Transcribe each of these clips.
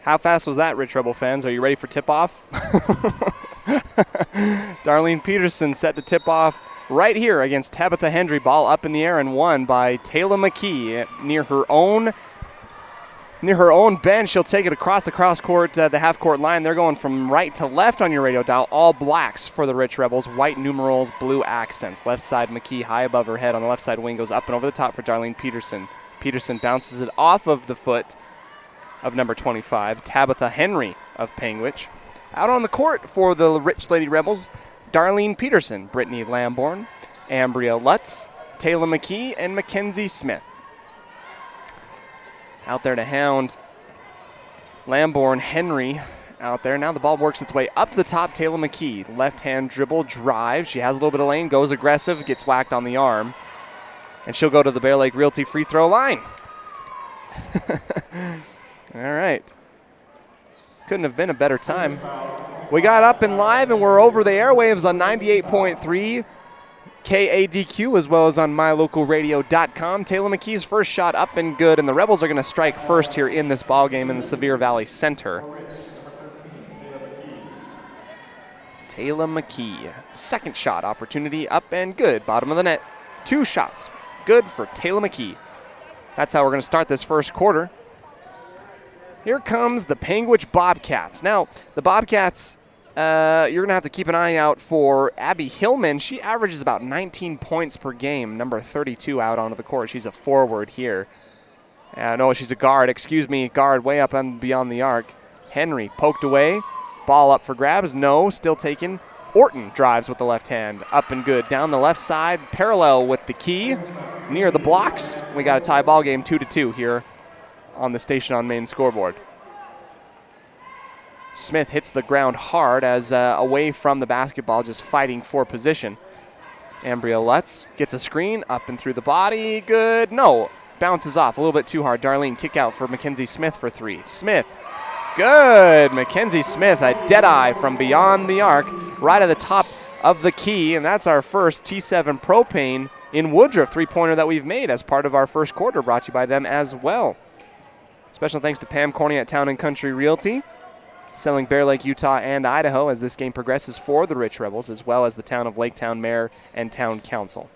How fast was that, Rich Rebel fans? Are you ready for tip-off? Darlene Peterson set the tip-off right here against Tabitha Hendry. Ball up in the air and won by Taylor McKee near her own bench. She'll take it across the cross-court, the half-court line. They're going from right to left on your radio dial. All blacks for the Rich Rebels. White numerals, blue accents. Left side McKee high above her head on the left side wing. Goes up and over the top for Darlene Peterson. Peterson bounces it off of the foot of number 25, Tabitha Henry of Panguitch. Out on the court for the Rich Lady Rebels, Darlene Peterson, Brittany Lamborn, Ambria Lutz, Taylor McKee, and Mackenzie Smith. Out there to hound Lamborn, Henry out there. Now the ball works its way up the top. Taylor McKee, left-hand dribble, drive. She has a little bit of lane, goes aggressive, gets whacked on the arm. And she'll go to the Bear Lake Realty free throw line. All right. Couldn't have been a better time. We got up and live, and we're over the airwaves on 98.3 KADQ as well as on mylocalradio.com. Taylor McKee's first shot up and good, and the Rebels are going to strike first here in this ball game in the Sevier Valley Center. Taylor McKee, second shot opportunity up and good. Bottom of the net, 2 shots. Good for Taylor McKee. That's how we're going to start this first quarter. Here comes the Panguitch Bobcats. Now, the Bobcats, you're going to have to keep an eye out for Abby Hillman. She averages about 19 points per game, number 32 out onto the court. She's a forward here. No, she's a guard. Excuse me, guard way up and beyond the arc. Henry poked away. Ball up for grabs. No, still taken. Orton drives with the left hand. Up and good. Down the left side, parallel with the key. Near the blocks. We got a tie ball game 2-2 here on the Station on Main scoreboard. Smith hits the ground hard as away from the basketball, just fighting for position. Ambria Lutz gets a screen, up and through the body. Good. No. Bounces off a little bit too hard. Darlene kick out for Mackenzie Smith for 3. Smith. Good. Mackenzie Smith, a dead eye from beyond the arc, right at the top of the key, and that's our first T7 Propane in Woodruff three-pointer that we've made as part of our first quarter, brought to you by them as well. Special thanks to Pam Corney at Town & Country Realty, selling Bear Lake, Utah, and Idaho as this game progresses for the Rich Rebels, as well as the town of Laketown Mayor and Town Council.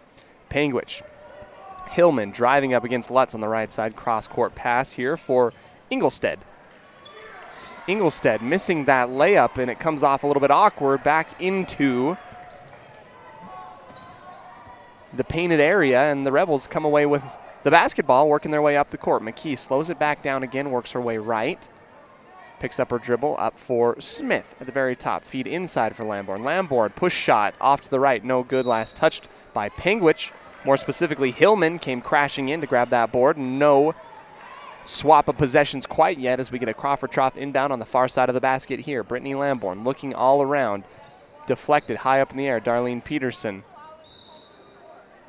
Panguitch. Hillman driving up against Lutz on the right side. Cross-court pass here for Inglestead. Inglestead missing that layup, and it comes off a little bit awkward back into the painted area, and the Rebels come away with the basketball, working their way up the court. McKee slows it back down again, works her way right. Picks up her dribble, up for Smith at the very top. Feed inside for Lamborn. Lamborn, push shot off to the right. No good. Last touched by Panguitch. More specifically, Hillman came crashing in to grab that board. No swap of possessions quite yet as we get a Crawford Trough inbound on the far side of the basket here. Brittany Lamborn looking all around. Deflected high up in the air. Darlene Peterson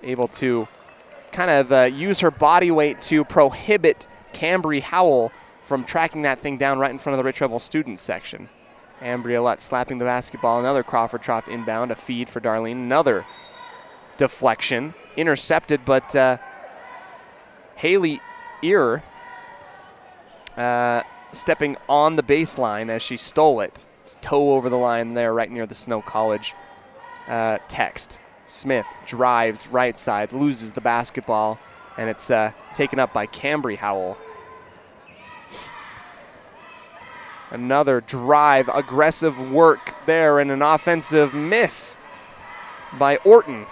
able to kind of use her body weight to prohibit Cambry Howell from tracking that thing down right in front of the Rich Rebel student section. Ambria Lutz slapping the basketball. Another Crawford Trough inbound. A feed for Darlene. Another deflection. Intercepted, but Haley Ear stepping on the baseline as she stole it. Just toe over the line there right near the Snow College text. Smith drives right side, loses the basketball, and it's taken up by Cambry Howell. Another drive, aggressive work there, and an offensive miss by Orton.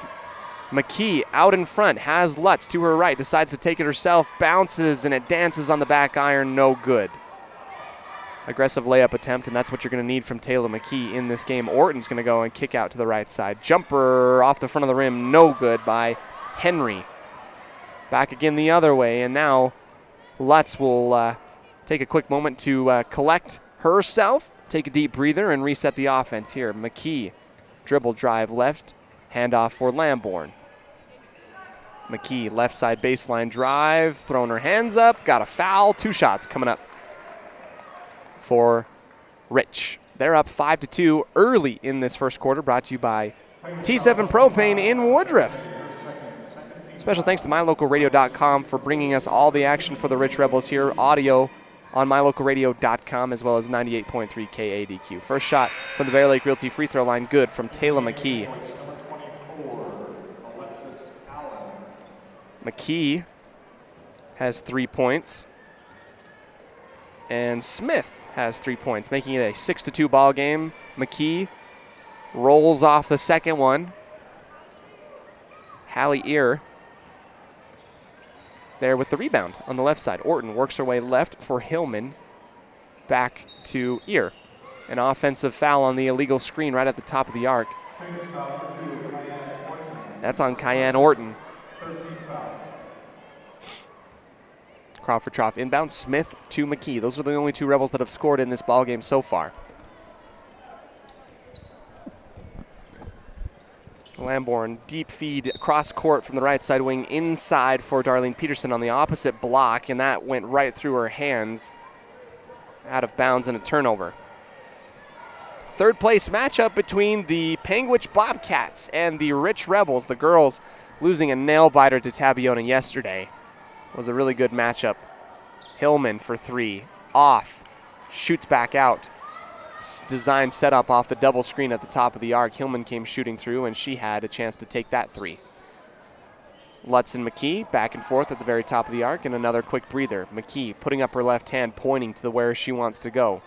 McKee out in front, has Lutz to her right, decides to take it herself, bounces, and it dances on the back iron, no good. Aggressive layup attempt, and that's what you're going to need from Taylor McKee in this game. Orton's going to go and kick out to the right side. Jumper off the front of the rim, no good by Henry. Back again the other way, and now Lutz will take a quick moment to collect herself, take a deep breather, and reset the offense here. McKee, dribble drive left, handoff for Lamborn. McKee, left side baseline drive, throwing her hands up, got a foul, 2 shots coming up for Rich. They're up 5-2 early in this first quarter, brought to you by T7 Propane in Woodruff. Special thanks to mylocalradio.com for bringing us all the action for the Rich Rebels here. Audio on mylocalradio.com as well as 98.3 KADQ. First shot from the Bear Lake Realty free throw line, good from Taylor McKee. McKee has 3 points, and Smith has 3 points, making it a 6-2 ball game. McKee rolls off the second one. Hallie Ear there with the rebound on the left side. Orton works her way left for Hillman. Back to Ear. An offensive foul on the illegal screen right at the top of the arc. That's on Kyan Orton. Crawford Trough inbound. Smith to McKee. Those are the only two Rebels that have scored in this ball game so far. Lamborn, deep feed across court from the right side wing inside for Darlene Peterson on the opposite block, and that went right through her hands. Out of bounds and a turnover. Third place matchup between the Panguitch Bobcats and the Rich Rebels. The girls losing a nail-biter to Tabiona yesterday. Was a really good matchup. Hillman for three, off, shoots back out. Design set up off the double screen at the top of the arc. Hillman came shooting through, and she had a chance to take that three. Lutz and McKee back and forth at the very top of the arc, and another quick breather. McKee putting up her left hand, pointing to where she wants to go.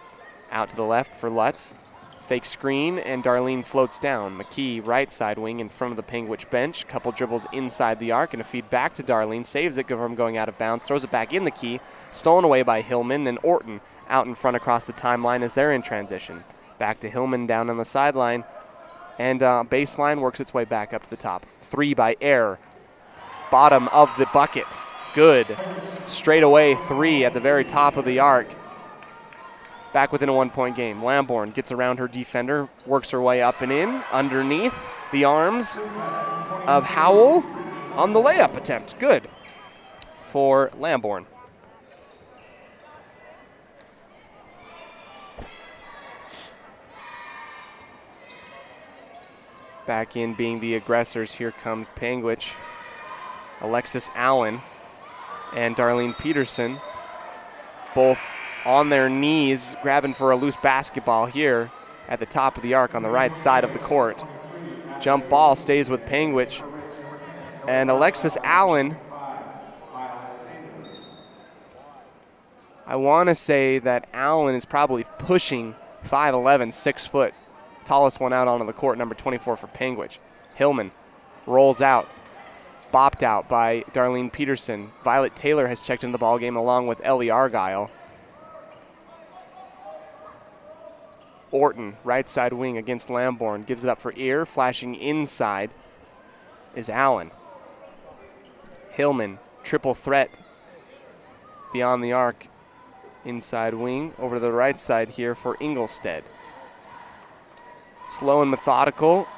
Out to the left for Lutz. Fake screen, and Darlene floats down. McKee right side wing in front of the Panguitch bench. Couple dribbles inside the arc, and a feed back to Darlene. Saves it from going out of bounds. Throws it back in the key. Stolen away by Hillman, and Orton out in front across the timeline as they're in transition. Back to Hillman down on the sideline, and baseline works its way back up to the top. Three by Air. Bottom of the bucket. Good. Straight away three at the very top of the arc. Back within a 1 point game. Lamborn gets around her defender, works her way up and in, underneath the arms of Howell on the layup attempt. Good for Lamborn. Back in being the aggressors, here comes Panguitch. Alexis Allen and Darlene Peterson, both on their knees, grabbing for a loose basketball here at the top of the arc on the right side of the court. Jump ball stays with Panguitch. And Alexis Allen, I want to say that Allen is probably pushing 5'11", 6 foot. Tallest one out onto the court, number 24 for Panguitch. Hillman rolls out, bopped out by Darlene Peterson. Violet Taylor has checked in the ballgame along with Ellie Argyle. Orton, right side wing against Lamborn, gives it up for Ear. Flashing inside is Allen. Hillman, triple threat beyond the arc, inside wing. Over to the right side here for Ingolstead. Slow and methodical,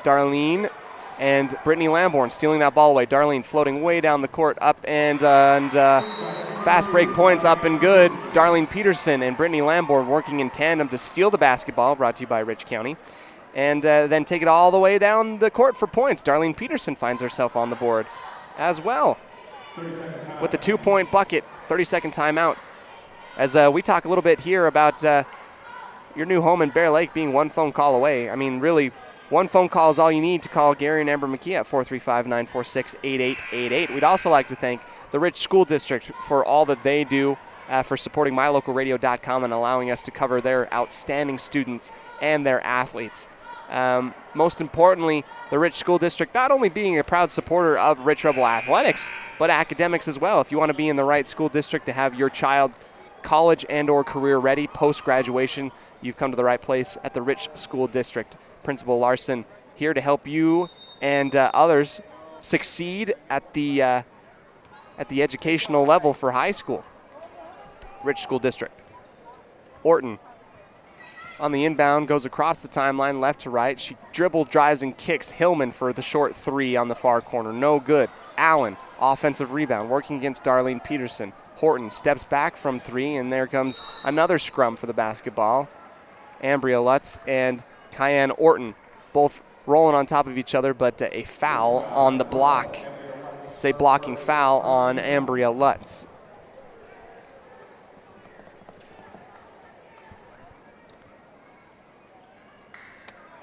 Darlene and Brittany Lamborn stealing that ball away. Darlene floating way down the court, up and fast break points, up and good. Darlene Peterson and Brittany Lamborn working in tandem to steal the basketball, brought to you by Rich County, and then take it all the way down the court for points. Darlene Peterson finds herself on the board as well with the 2 point bucket. 30-second timeout. As we talk a little bit here about your new home in Bear Lake being one phone call away. I mean, really, one phone call is all you need to call Gary and Amber McKee at 435-946-8888. We'd also like to thank the Rich School District for all that they do for supporting mylocalradio.com and allowing us to cover their outstanding students and their athletes. Most importantly, the Rich School District not only being a proud supporter of Rich Rebel athletics, but academics as well. If you want to be in the right school district to have your child college and or career ready post-graduation, you've come to the right place at the Rich School District. Principal Larson here to help you and others succeed at the educational level for high school. Rich School District. Orton on the inbound, goes across the timeline left to right. She dribbles, drives, and kicks Hillman for the short three on the far corner. No good. Allen, offensive rebound, working against Darlene Peterson. Horton steps back from three, and there comes another scrum for the basketball. Ambria Lutz and Kyan Orton both rolling on top of each other, but a foul on the block. It's a blocking foul on Ambria Lutz.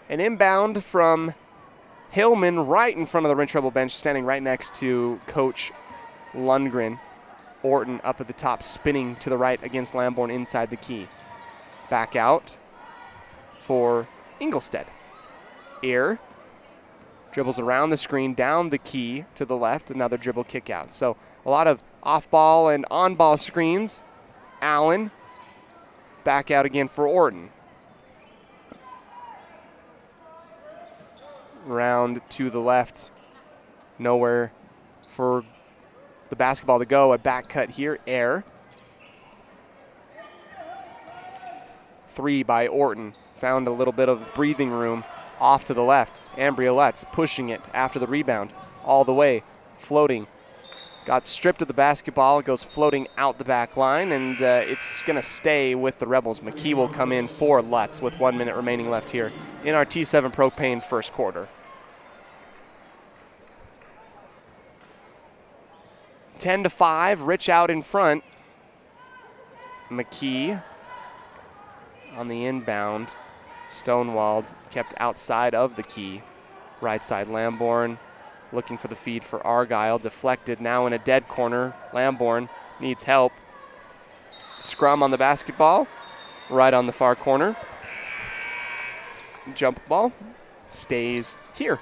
An inbound from Hillman right in front of the Rinch Rebel bench, standing right next to Coach Lundgren. Orton up at the top, spinning to the right against Lamborn inside the key. Back out for Ingolstadt. Ear dribbles around the screen, down the key to the left, another dribble kick out. So a lot of off-ball and on-ball screens. Allen back out again for Orton. Round to the left, nowhere for the basketball to go. A back cut here, Air. 3 by Orton. Found a little bit of breathing room off to the left. Ambria Lutz pushing it after the rebound all the way, floating. Got stripped of the basketball, it goes floating out the back line, and it's going to stay with the Rebels. McKee will come in for Lutz with 1 minute remaining left here in our T7 Propane first quarter. 10-5, Rich out in front. McKee on the inbound. Stonewalled, kept outside of the key. Right side, Lamborn looking for the feed for Argyle. Deflected, now in a dead corner. Lamborn needs help. Scrum on the basketball, right on the far corner. Jump ball stays here.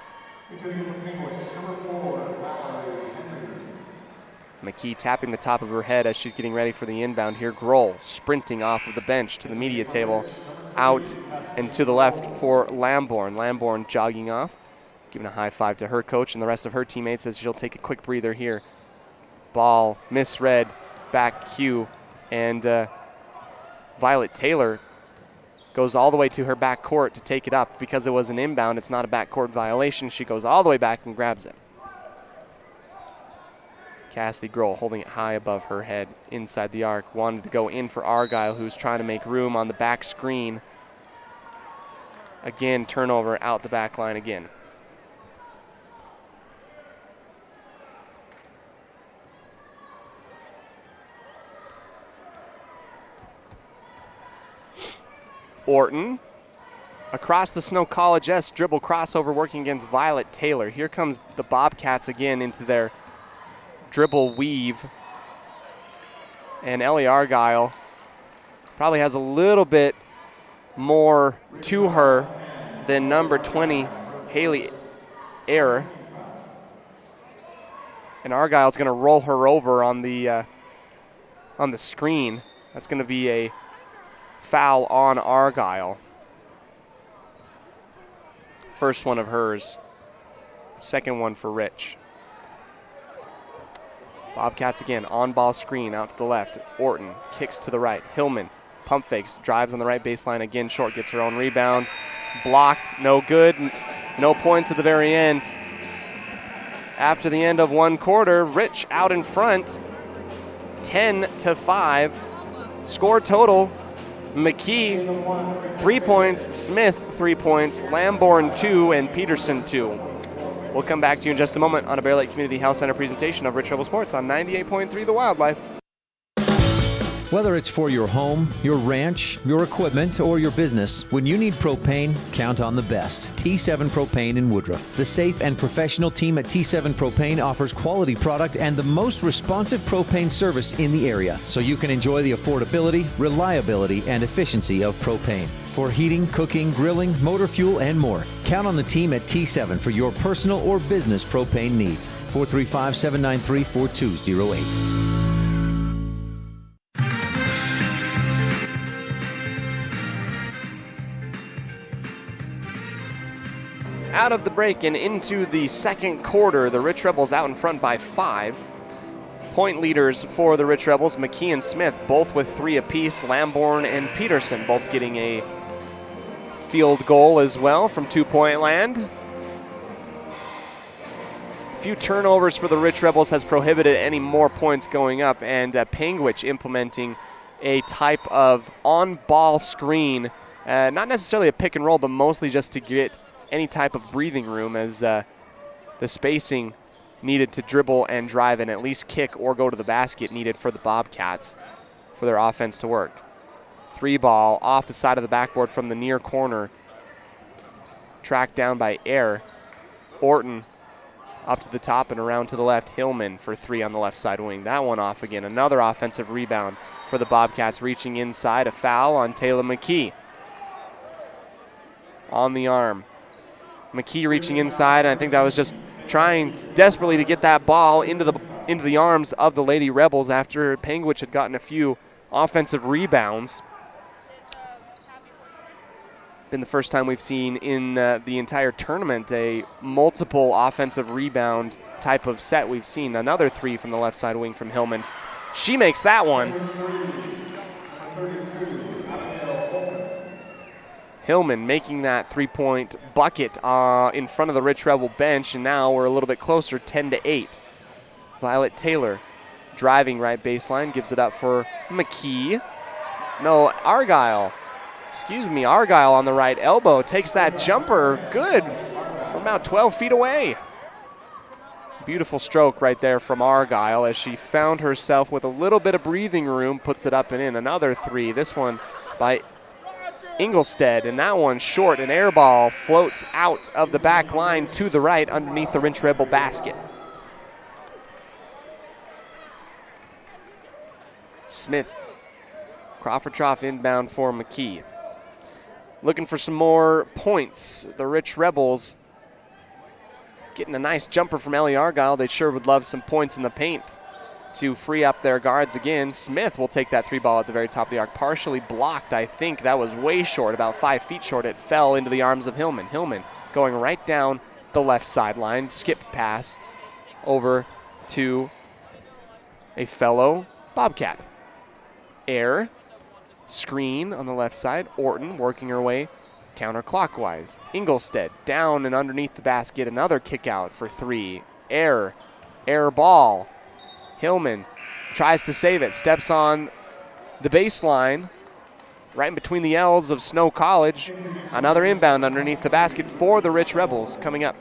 McKee tapping the top of her head as she's getting ready for the inbound here. Grohl sprinting off of the bench to the media table. Out and to the left for Lamborn. Lamborn jogging off, giving a high five to her coach and the rest of her teammates as she'll take a quick breather here. Ball misread, back Hugh, and Violet Taylor goes all the way to her back court to take it up. Because it was an inbound, it's not a backcourt violation. She goes all the way back and grabs it. Cassidy Grohl holding it high above her head inside the arc. Wanted to go in for Argyle, who's trying to make room on the back screen. Again, turnover out the back line again. Orton across the Snow College S, dribble crossover working against Violet Taylor. Here comes the Bobcats again into their dribble weave. And Ellie Argyle probably has a little bit more to her than number 20, Haley Ayer. And Argyle's going to roll her over on the screen. That's going to be a foul on Argyle. First one of hers. Second one for Rich. Bobcats again, on-ball screen out to the left. Orton kicks to the right. Hillman pump fakes, drives on the right baseline again. Short gets her own rebound. Blocked, no good. No points at the very end. After the end of one quarter, Rich out in front, 10-5. Score total, McKee 3 points, Smith 3 points, Lamborn 2, and Peterson 2. We'll come back to you in just a moment on a Bear Lake Community Health Center presentation of Rich Rebel Sports on 98.3 The Wildlife. Whether it's for your home, your ranch, your equipment, or your business, when you need propane, count on the best. T7 Propane in Woodruff. The safe and professional team at T7 Propane offers quality product and the most responsive propane service in the area, so you can enjoy the affordability, reliability, and efficiency of propane. For heating, cooking, grilling, motor fuel, and more, count on the team at T7 for your personal or business propane needs. 435-793-4208. Out of the break and into the second quarter, the Rich Rebels out in front by 5. Point leaders for the Rich Rebels, McKee and Smith, both with 3 apiece. Lamborn and Peterson both getting a field goal as well from 2-point land. A few turnovers for the Rich Rebels has prohibited any more points going up, and Panguitch implementing a type of on-ball screen, not necessarily a pick and roll, but mostly just to get any type of breathing room, as the spacing needed to dribble and drive and at least kick or go to the basket needed for the Bobcats for their offense to work. 3 ball off the side of the backboard from the near corner. tracked down by Air. Orton up to the top and around to the left. Hillman for 3 on the left side wing. That one off again. Another offensive rebound for the Bobcats, reaching inside. A foul on Taylor McKee. On the arm. McKee reaching inside, and I think that was just trying desperately to get that ball into the arms of the Lady Rebels after Panguitch had gotten a few offensive rebounds. Been the first time we've seen in the entire tournament a multiple offensive rebound type of set we've seen. Another 3 from the left side wing from Hillman. She makes that one. Hillman making that 3-point bucket in front of the Rich Rebel bench, and now we're a little bit closer, 10-8. Violet Taylor driving right baseline, gives it up for McKee. No, Argyle. Excuse me, Argyle on the right elbow takes that jumper, good, from about 12 feet away. Beautiful stroke right there from Argyle as she found herself with a little bit of breathing room, puts it up and in. Another 3, this one by Ingolstead, and that one short. An air ball floats out of the back line to the right underneath the Rich Rebel basket. Smith, Crawford Trough inbound for McKee. Looking for some more points. The Rich Rebels getting a nice jumper from Ellie Argyle. They sure would love some points in the paint to free up their guards again. Smith will take that 3 ball at the very top of the arc. Partially blocked, I think. That was way short, about 5 feet short. It fell into the arms of Hillman. Hillman going right down the left sideline. Skip pass over to a fellow Bobcat. Air. Screen on the left side. Orton working her way counterclockwise. Ingolstead down and underneath the basket. Another kick out for 3. Air ball. Hillman tries to save it. Steps on the baseline. Right in between the L's of Snow College. Another inbound underneath the basket for the Rich Rebels coming up.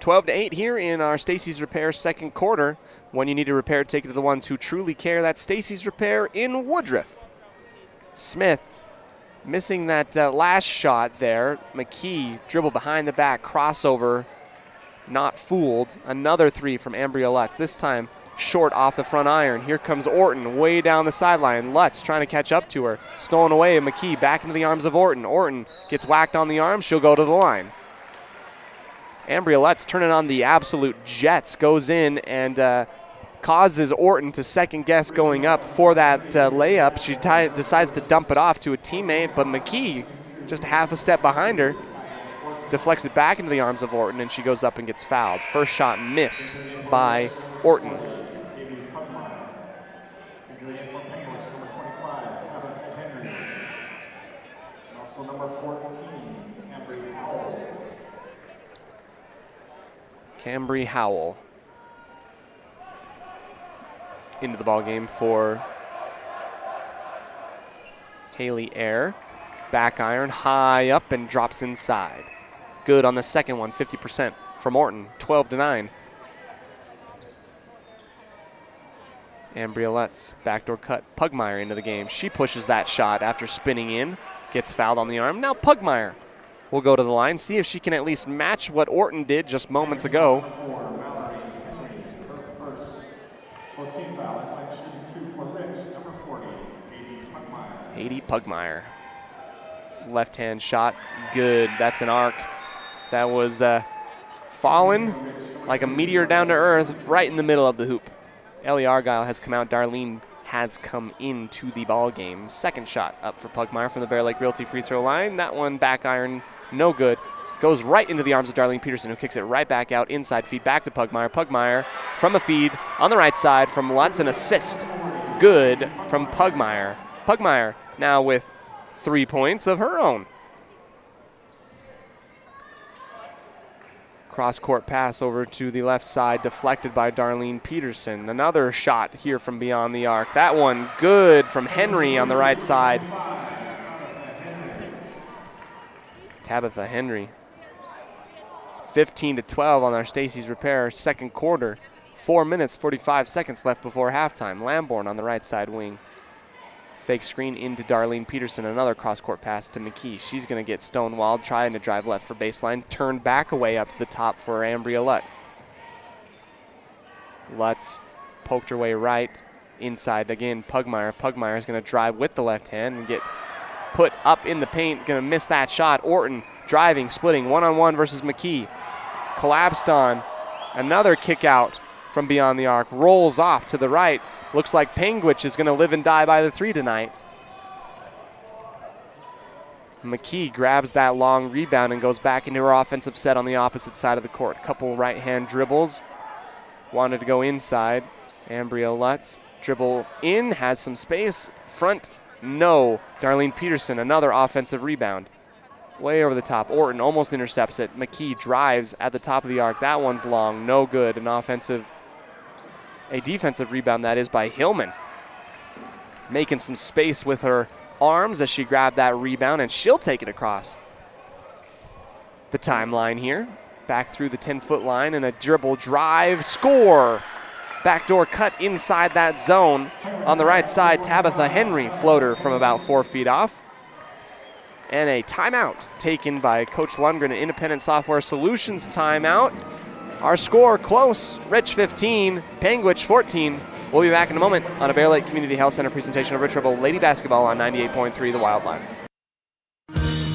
$12 to 8 here in our Stacy's Repair second quarter. When you need a repair, take it to the ones who truly care. That's Stacy's Repair in Woodruff. Smith missing that last shot there. McKee dribble behind the back, crossover, not fooled. Another 3 from Ambria Lutz, this time short off the front iron. Here comes Orton way down the sideline. Lutz trying to catch up to her. Stolen away, and McKee back into the arms of Orton. Orton gets whacked on the arm. She'll go to the line. Ambria Lutz turning on the absolute jets, goes in and causes Orton to second guess going up for that layup. She decides to dump it off to a teammate, but McKee just half a step behind her, deflects it back into the arms of Orton, and she goes up and gets fouled. First shot missed by Orton. Cambry Howell into the ball game for Haley Air. Back iron, high up, and drops inside. Good on the second one, 50% from Orton, 12 to 9. Ambria Lutz, backdoor cut. Pugmire into the game. She pushes that shot after spinning in, gets fouled on the arm. Now Pugmire will go to the line, see if she can at least match what Orton did just moments ago. Haiti Pugmire. Left-hand shot, good. That's an arc. That was fallen like a meteor down to earth right in the middle of the hoop. Ellie Argyle has come out. Darlene has come into the ball game. Second shot up for Pugmire from the Bear Lake Realty free throw line. That one back iron, no good. Goes right into the arms of Darlene Peterson, who kicks it right back out. Inside feed back to Pugmire. Pugmire from a feed on the right side from Lutz, an assist. Good from Pugmire. Pugmire now with 3 points of her own. Cross-court pass over to the left side, deflected by Darlene Peterson. Another shot here from beyond the arc. That one good from Henry on the right side. Tabitha Henry. 15 to 12 on our Stacy's Repair second quarter. 4 minutes, 45 seconds left before halftime. Lamborn on the right side wing Fake screen into Darlene Peterson. Another cross-court pass to McKee. She's going to get stonewalled, trying to drive left for baseline. Turned back away up to the top for Ambria Lutz. Lutz poked her way right. Inside again, Pugmire. Pugmire is going to drive with the left hand and get put up in the paint. Going to miss that shot. Orton driving, splitting, one-on-one versus McKee. Collapsed on. Another kick out from beyond the arc. Rolls off to the right. Looks like Panguitch is going to live and die by the three tonight. McKee grabs that long rebound and goes back into her offensive set on the opposite side of the court. Couple right-hand dribbles. Wanted to go inside. Ambria Lutz dribble in, has some space. Front, no. Darlene Peterson, another offensive rebound. Way over the top. Orton almost intercepts it. McKee drives at the top of the arc. That one's long, no good. A defensive rebound, that is, by Hillman. Making some space with her arms as she grabbed that rebound, and she'll take it across the timeline here. Back through the 10-foot line and a dribble drive, score. Backdoor cut inside that zone. On the right side, Tabitha Henry, floater from about 4 feet off. And a timeout taken by Coach Lundgren, an Independent Software Solutions timeout. Our score close, Rich 15, Panguitch 14. We'll be back in a moment on a Bear Lake Community Health Center presentation of Rich Rebel Lady Basketball on 98.3 The Wildlife.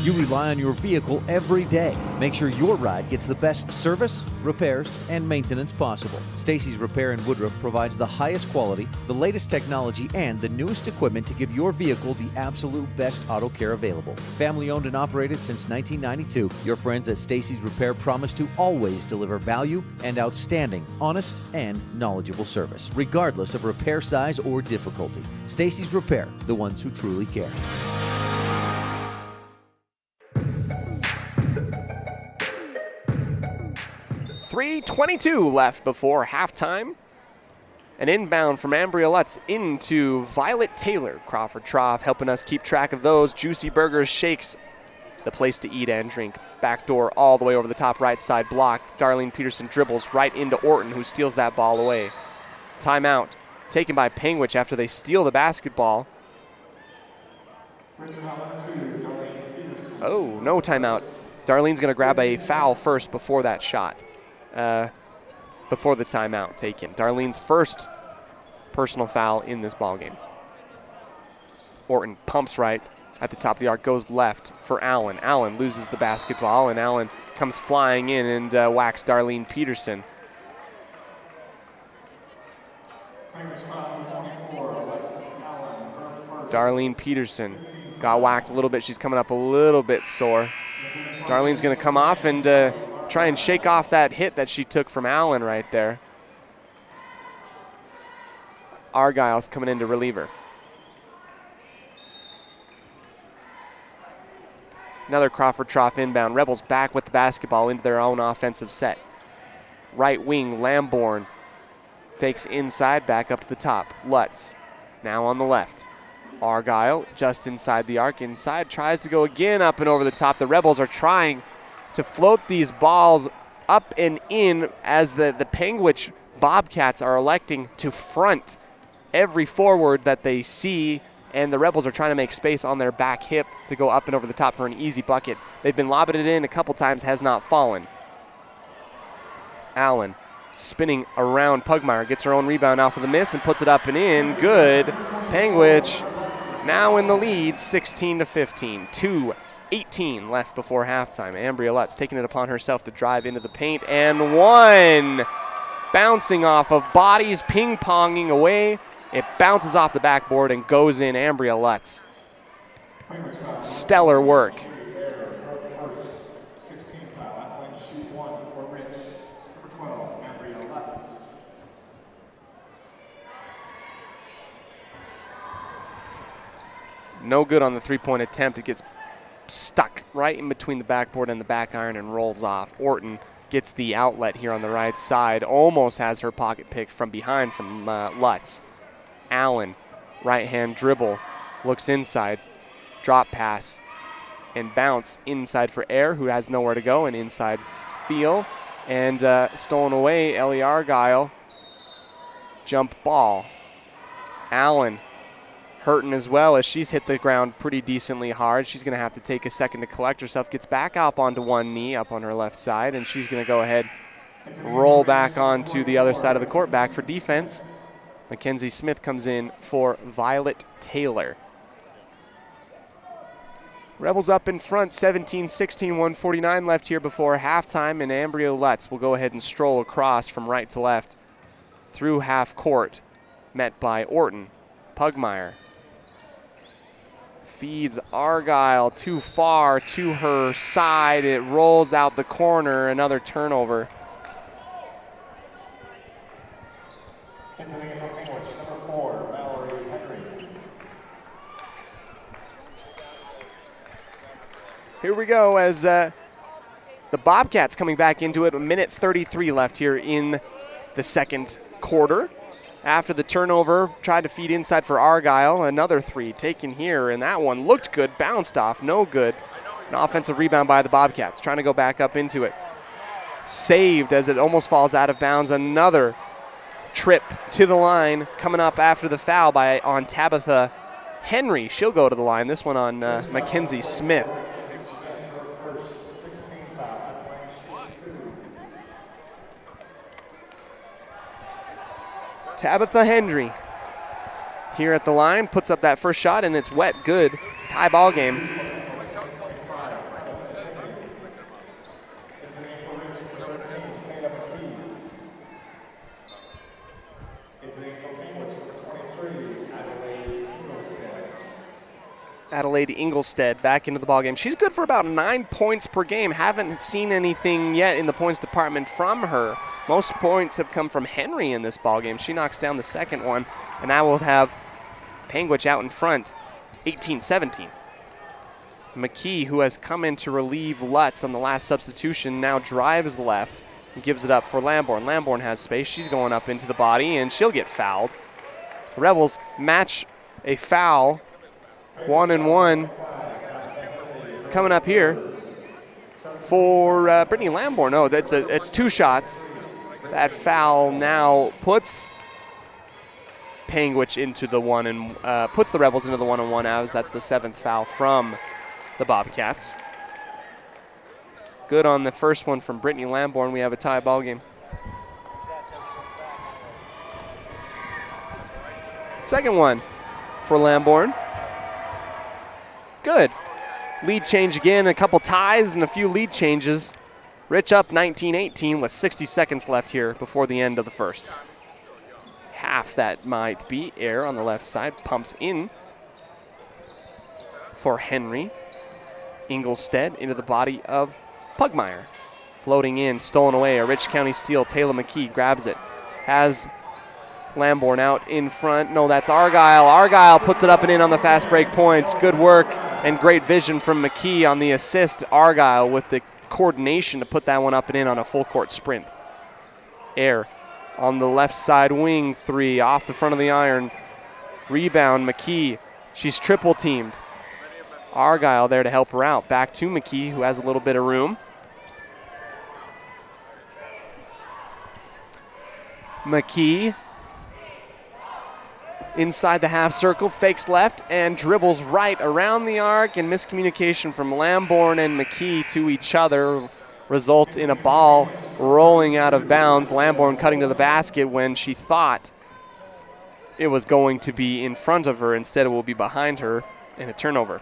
You rely on your vehicle every day. Make sure your ride gets the best service, repairs, and maintenance possible. Stacy's Repair in Woodruff provides the highest quality, the latest technology, and the newest equipment to give your vehicle the absolute best auto care available. Family owned and operated since 1992, your friends at Stacy's Repair promise to always deliver value and outstanding, honest, and knowledgeable service, regardless of repair size or difficulty. Stacy's Repair, the ones who truly care. 3:22 left before halftime. An inbound from Ambria Lutz into Violet Taylor. Crawford Trough helping us keep track of those. Juicy Burgers, Shakes, the place to eat and drink. Backdoor all the way over the top right side block. Darlene Peterson dribbles right into Orton, who steals that ball away. Timeout taken by Panguitch after they steal the basketball. Oh, no timeout. Darlene's going to grab a foul first before that shot. Before the timeout taken. Darlene's first personal foul in this ballgame. Orton pumps right at the top of the arc, goes left for Allen. Allen loses the basketball, and Allen comes flying in and whacks Darlene Peterson. Darlene Peterson got whacked a little bit. She's coming up a little bit sore. Darlene's going to come off and try and shake off that hit that she took from Allen right there. Argyle's coming in to relieve her. Another Crawford Trough inbound. Rebels back with the basketball into their own offensive set. Right wing, Lamborn fakes inside, back up to the top. Lutz now on the left. Argyle just inside the arc, inside, tries to go again up and over the top. The Rebels are trying to float these balls up and in as the Panguitch Bobcats are electing to front every forward that they see, and the Rebels are trying to make space on their back hip to go up and over the top for an easy bucket. They've been lobbing it in a couple times, has not fallen. Allen spinning around Pugmire, gets her own rebound off of the miss and puts it up and in. Good. Panguitch now in the lead, 16-15. 2:18 left before halftime. Ambria Lutz taking it upon herself to drive into the paint, and one bouncing off of bodies, ping-ponging away. It bounces off the backboard and goes in. Ambria Lutz. Stellar work. No good on the three-point attempt. It gets stuck right in between the backboard and the back iron and rolls off. Orton gets the outlet here on the right side. Almost has her pocket picked from behind from Lutz. Allen, right-hand dribble, looks inside, drop pass, and bounce inside for Air, who has nowhere to go, and inside feel, and stolen away, Ellie Argyle. Jump ball. Allen hurting as well, as she's hit the ground pretty decently hard. She's going to have to take a second to collect herself. Gets back up onto one knee, up on her left side, and she's going to go ahead, roll back onto the other side of the court, back for defense. Mackenzie Smith comes in for Violet Taylor. Rebels up in front, 17-16, 1:49 left here before halftime, and Ambria Lutz will go ahead and stroll across from right to left through half court, met by Orton. Pugmire feeds Argyle too far to her side. It rolls out the corner, another turnover. Continuing from Panguitch, number 4, Mallory Henry. Here we go as the Bobcats coming back into it. A minute 33 left here in the second quarter. After the turnover, tried to feed inside for Argyle. Another three taken here, and that one looked good, bounced off, no good. An offensive rebound by the Bobcats, trying to go back up into it. Saved as it almost falls out of bounds. Another trip to the line coming up after the foul on Tabitha Henry. She'll go to the line. This one on Mackenzie Smith. Tabitha Henry here at the line, puts up that first shot, and it's wet, good. Tie ball game. Adelaide Ingolstead back into the ballgame. She's good for about 9 points per game. Haven't seen anything yet in the points department from her. Most points have come from Henry in this ballgame. She knocks down the second one, and that will have Panguitch out in front, 18-17. McKee, who has come in to relieve Lutz on the last substitution, now drives left and gives it up for Lamborn. Lamborn has space. She's going up into the body, and she'll get fouled. The Rebels match a foul. 1-1 coming up here for Brittany Lamborn. No, it's two shots. That foul now puts Panguitch into the puts the Rebels into the 1-on-1 as that's the 7th foul from the Bobcats. Good on the first one from Brittany Lamborn. We have a tie ball game. Second one for Lamborn. Good. Lead change again, a couple ties and a few lead changes. Rich up 19-18 with 60 seconds left here before the end of the first. Half that might be. Air on the left side, pumps in for Henry. Ingolstead into the body of Pugmire. Floating in, stolen away, a Rich County steal. Taylor McKee grabs it. Has Lamborn out in front. No, that's Argyle. Argyle puts it up and in on the fast break points. Good work and great vision from McKee on the assist. Argyle with the coordination to put that one up and in on a full court sprint. Air on the left side wing, three off the front of the iron. Rebound, McKee. She's triple teamed. Argyle there to help her out. Back to McKee, who has a little bit of room. McKee inside the half circle, fakes left and dribbles right around the arc, and miscommunication from Lamborn and McKee to each other results in a ball rolling out of bounds. Lamborn cutting to the basket when she thought it was going to be in front of her. Instead, it will be behind her, and a turnover.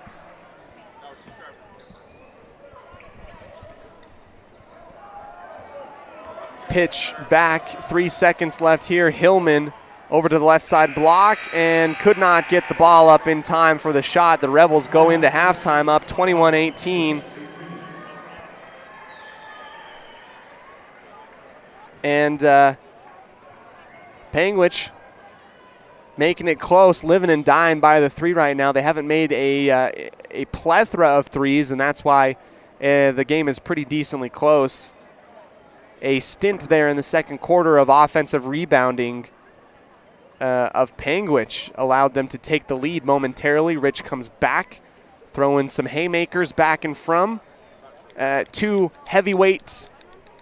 Pitch back, 3 seconds left here. Hillman over to the left side block and could not get the ball up in time for the shot. The Rebels go into halftime up 21-18. And Panguitch making it close, living and dying by the three right now. They haven't made a plethora of threes, and that's why the game is pretty decently close. A stint there in the second quarter of offensive rebounding of Panguitch allowed them to take the lead momentarily. Rich comes back, throwing some haymakers back and from. Two heavyweights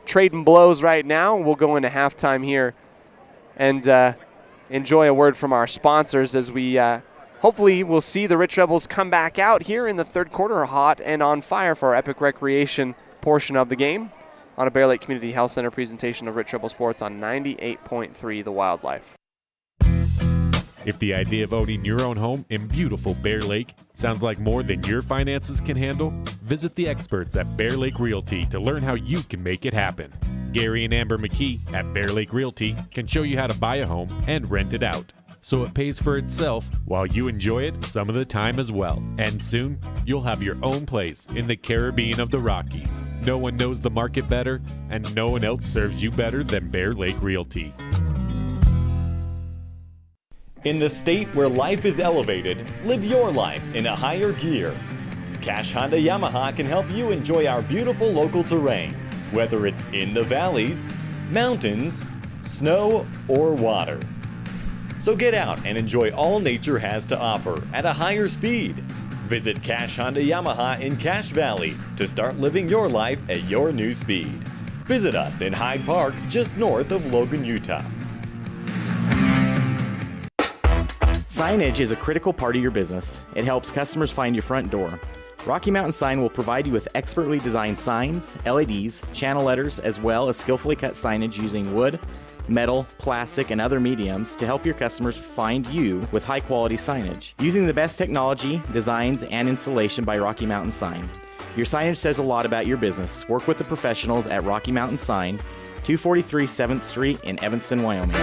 trading blows right now. We'll go into halftime here and enjoy a word from our sponsors as we hopefully we'll see the Rich Rebels come back out here in the third quarter hot and on fire for our epic recreation portion of the game on a Bear Lake Community Health Center presentation of Rich Rebel Sports on 98.3 The Wildlife. If the idea of owning your own home in beautiful Bear Lake sounds like more than your finances can handle, visit the experts at Bear Lake Realty to learn how you can make it happen. Gary and Amber McKee at Bear Lake Realty can show you how to buy a home and rent it out, so it pays for itself while you enjoy it some of the time as well. And soon, you'll have your own place in the Caribbean of the Rockies. No one knows the market better, and no one else serves you better than Bear Lake Realty. In the state where life is elevated, live your life in a higher gear. Cash Honda Yamaha can help you enjoy our beautiful local terrain, whether it's in the valleys, mountains, snow, or water. So get out and enjoy all nature has to offer at a higher speed. Visit Cash Honda Yamaha in Cache Valley to start living your life at your new speed. Visit us in Hyde Park, just north of Logan, Utah. Signage is a critical part of your business. It helps customers find your front door. Rocky Mountain Sign will provide you with expertly designed signs, LEDs, channel letters, as well as skillfully cut signage using wood, metal, plastic, and other mediums to help your customers find you with high-quality signage. Using the best technology, designs, and installation by Rocky Mountain Sign. Your signage says a lot about your business. Work with the professionals at Rocky Mountain Sign, 243 7th Street in Evanston, Wyoming.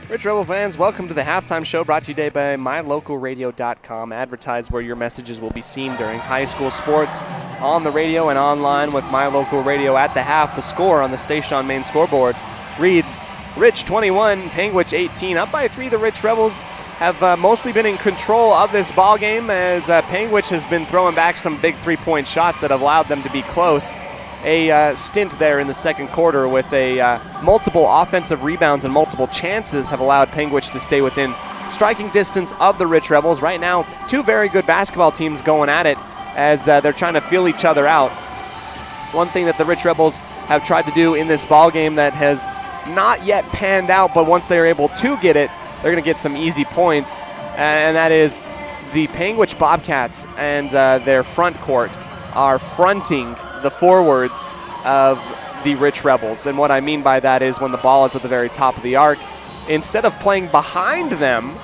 Rich Rebel fans, welcome to the halftime show brought to you today by MyLocalRadio.com. Advertise where your messages will be seen during high school sports on the radio and online with My Local Radio at the half. The score on the station main scoreboard reads Rich 21, Panguitch 18. Up by 3, the Rich Rebels have mostly been in control of this ball game as Panguitch has been throwing back some big three-point shots that have allowed them to be close. A stint there in the second quarter with multiple offensive rebounds and multiple chances have allowed Panguitch to stay within striking distance of the Rich Rebels. Right now, two very good basketball teams going at it as they're trying to feel each other out. One thing that the Rich Rebels have tried to do in this ball game that has not yet panned out, but once they're able to get it, they're going to get some easy points, and that is the Panguitch Bobcats and their front court are fronting the forwards of the Rich Rebels. And what I mean by that is when the ball is at the very top of the arc, instead of playing behind them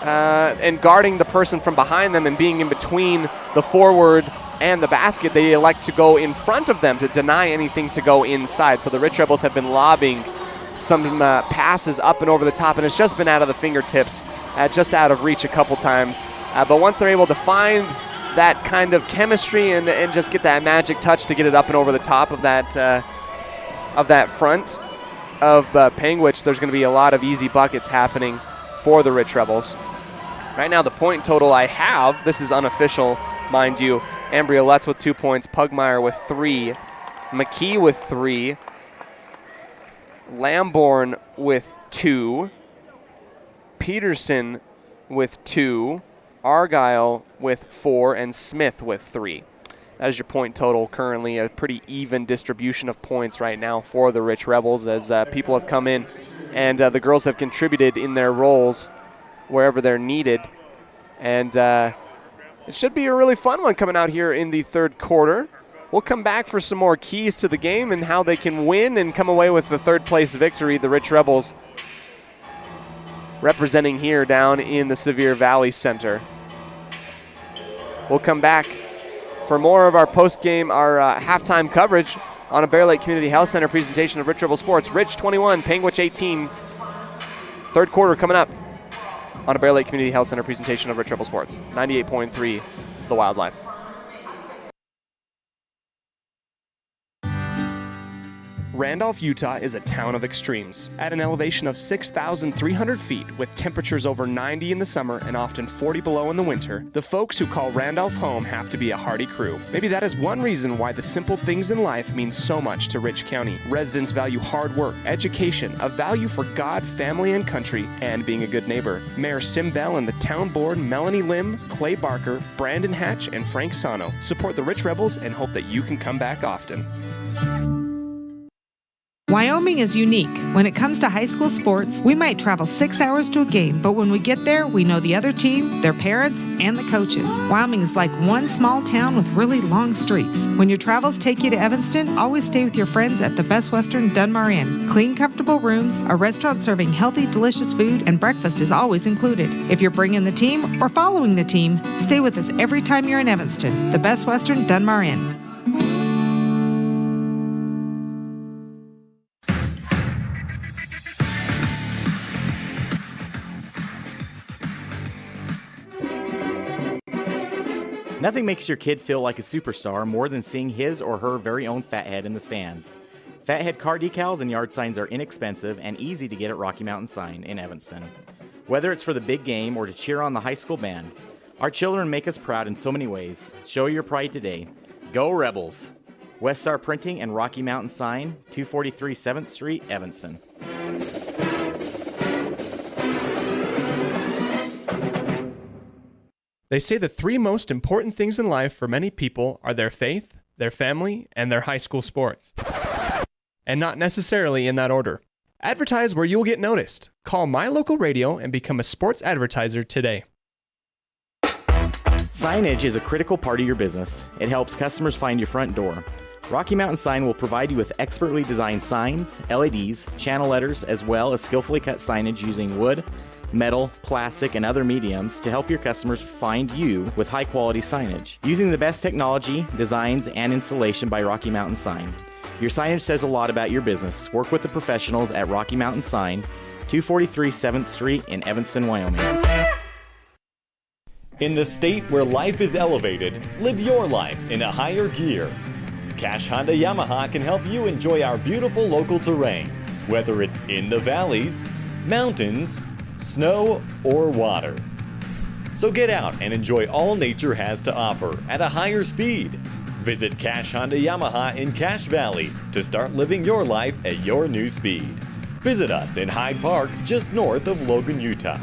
and guarding the person from behind them and being in between the forward and the basket, they elect to go in front of them to deny anything to go inside. So the Rich Rebels have been lobbing some passes up and over the top, and it's just been out of the fingertips, just out of reach a couple times. But once they're able to find that kind of chemistry and just get that magic touch to get it up and over the top of that front of Panguitch, there's going to be a lot of easy buckets happening for the Rich Rebels. Right now the point total I have, this is unofficial, mind you, Ambria Lutz with 2 points, Pugmire with 3, McKee with 3, Lamborn with 2, Peterson with 2, Argyle with 4, and Smith with 3. That is your point total currently. A pretty even distribution of points right now for the Rich Rebels as people have come in and the girls have contributed in their roles wherever they're needed. And it should be a really fun one coming out here in the third quarter. We'll come back for some more keys to the game and how they can win and come away with the third place victory. The Rich Rebels representing here down in the Sevier Valley Center. We'll come back for more of our post-game, our halftime coverage on a Bear Lake Community Health Center presentation of Rich Rebel Sports. Rich 21, Panguitch 18. Third quarter coming up on a Bear Lake Community Health Center presentation of Rich Rebel Sports. 98.3, The Wildlife. Randolph, Utah is a town of extremes. At an elevation of 6,300 feet, with temperatures over 90 in the summer and often 40 below in the winter, the folks who call Randolph home have to be a hardy crew. Maybe that is one reason why the simple things in life mean so much to Rich County. Residents value hard work, education, a value for God, family, and country, and being a good neighbor. Mayor Sim Bell and the town board, Melanie Lim, Clay Barker, Brandon Hatch, and Frank Sano support the Rich Rebels and hope that you can come back often. Wyoming is unique. When it comes to high school sports, we might travel 6 hours to a game, but when we get there, we know the other team, their parents, and the coaches. Wyoming is like one small town with really long streets. When your travels take you to Evanston, always stay with your friends at the Best Western Dunmar Inn. Clean, comfortable rooms, a restaurant serving healthy, delicious food, and breakfast is always included. If you're bringing the team or following the team, stay with us every time you're in Evanston. The Best Western Dunmar Inn. Nothing makes your kid feel like a superstar more than seeing his or her very own Fathead in the stands. Fathead car decals and yard signs are inexpensive and easy to get at Rocky Mountain Sign in Evanston. Whether it's for the big game or to cheer on the high school band, our children make us proud in so many ways. Show your pride today. Go Rebels! West Star Printing and Rocky Mountain Sign, 243 7th Street, Evanston. They say the three most important things in life for many people are their faith, their family, and their high school sports. And not necessarily in that order. Advertise where you'll get noticed. Call My Local Radio and become a sports advertiser today. Signage is a critical part of your business. It helps customers find your front door. Rocky Mountain Sign will provide you with expertly designed signs, LEDs, channel letters, as well as skillfully cut signage using wood, metal, plastic, and other mediums to help your customers find you with high-quality signage. Using the best technology, designs, and installation by Rocky Mountain Sign. Your signage says a lot about your business. Work with the professionals at Rocky Mountain Sign, 243 7th Street in Evanston, Wyoming. In the state where life is elevated, live your life in a higher gear. Cash Honda Yamaha can help you enjoy our beautiful local terrain, whether it's in the valleys, mountains, snow, or water. So get out and enjoy all nature has to offer at a higher speed. Visit Cash Honda Yamaha in Cache Valley to start living your life at your new speed. Visit us in Hyde Park, just north of Logan, Utah.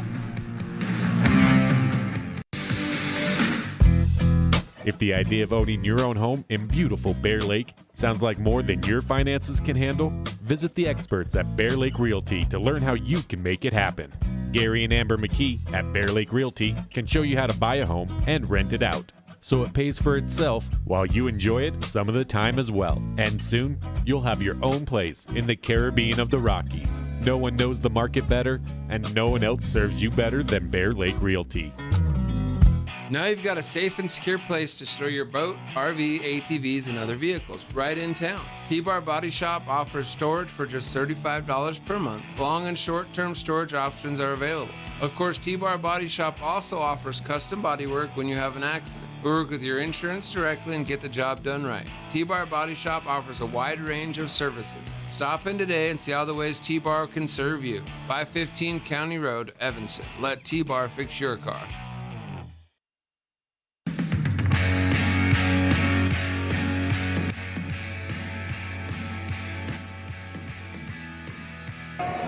If the idea of owning your own home in beautiful Bear Lake sounds like more than your finances can handle, visit the experts at Bear Lake Realty to learn how you can make it happen. Gary and Amber McKee at Bear Lake Realty can show you how to buy a home and rent it out, so it pays for itself while you enjoy it some of the time as well. And soon, you'll have your own place in the Caribbean of the Rockies. No one knows the market better, and no one else serves you better than Bear Lake Realty. Now you've got a safe and secure place to store your boat, RV, ATVs, and other vehicles right in town. T-Bar Body Shop offers storage for just $35 per month. Long and short-term storage options are available. Of course, T-Bar Body Shop also offers custom bodywork when you have an accident. We work with your insurance directly and get the job done right. T-Bar Body Shop offers a wide range of services. Stop in today and see all the ways T-Bar can serve you. 515 County Road, Evanston. Let T-Bar fix your car.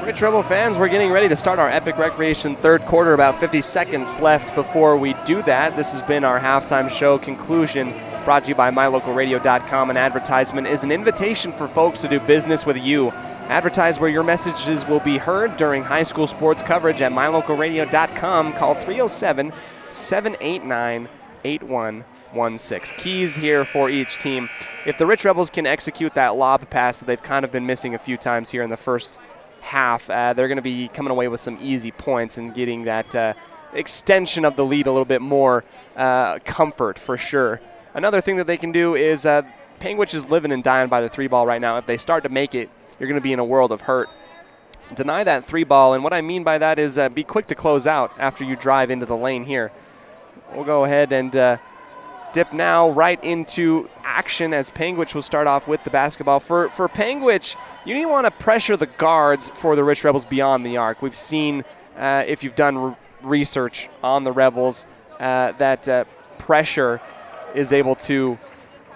Rich Rebel fans, we're getting ready to start our Epic Recreation third quarter. About 50 seconds left before we do that. This has been our halftime show conclusion, brought to you by MyLocalRadio.com. An advertisement is an invitation for folks to do business with you. Advertise where your messages will be heard during high school sports coverage at MyLocalRadio.com. Call 307-789-8116. Keys here for each team. If the Rich Rebels can execute that lob pass that they've kind of been missing a few times here in the first half, they're going to be coming away with some easy points and getting that extension of the lead a little bit more comfort for sure. Another thing that they can do is Panguitch is living and dying by the three ball right now. If they start to make it, you're going to be in a world of hurt. Deny that three ball, and what I mean by that is be quick to close out after you drive into the lane here. We'll go ahead and dip now right into action as Panguitch will start off with the basketball. For Panguitch, you need to want to pressure the guards for the Rich Rebels beyond the arc. We've seen, if you've done research on the Rebels, that pressure is able to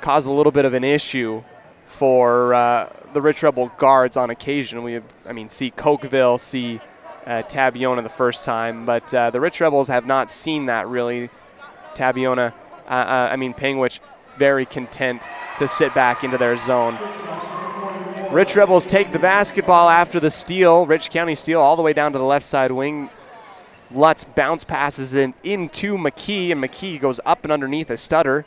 cause a little bit of an issue for the Rich Rebel guards on occasion. See Cokeville, see Tabiona the first time, but the Rich Rebels have not seen that really. Panguitch very content to sit back into their zone. Rich Rebels take the basketball after the steal. Rich County steal all the way down to the left side wing. Lutz bounce passes into McKee, and McKee goes up and underneath a stutter.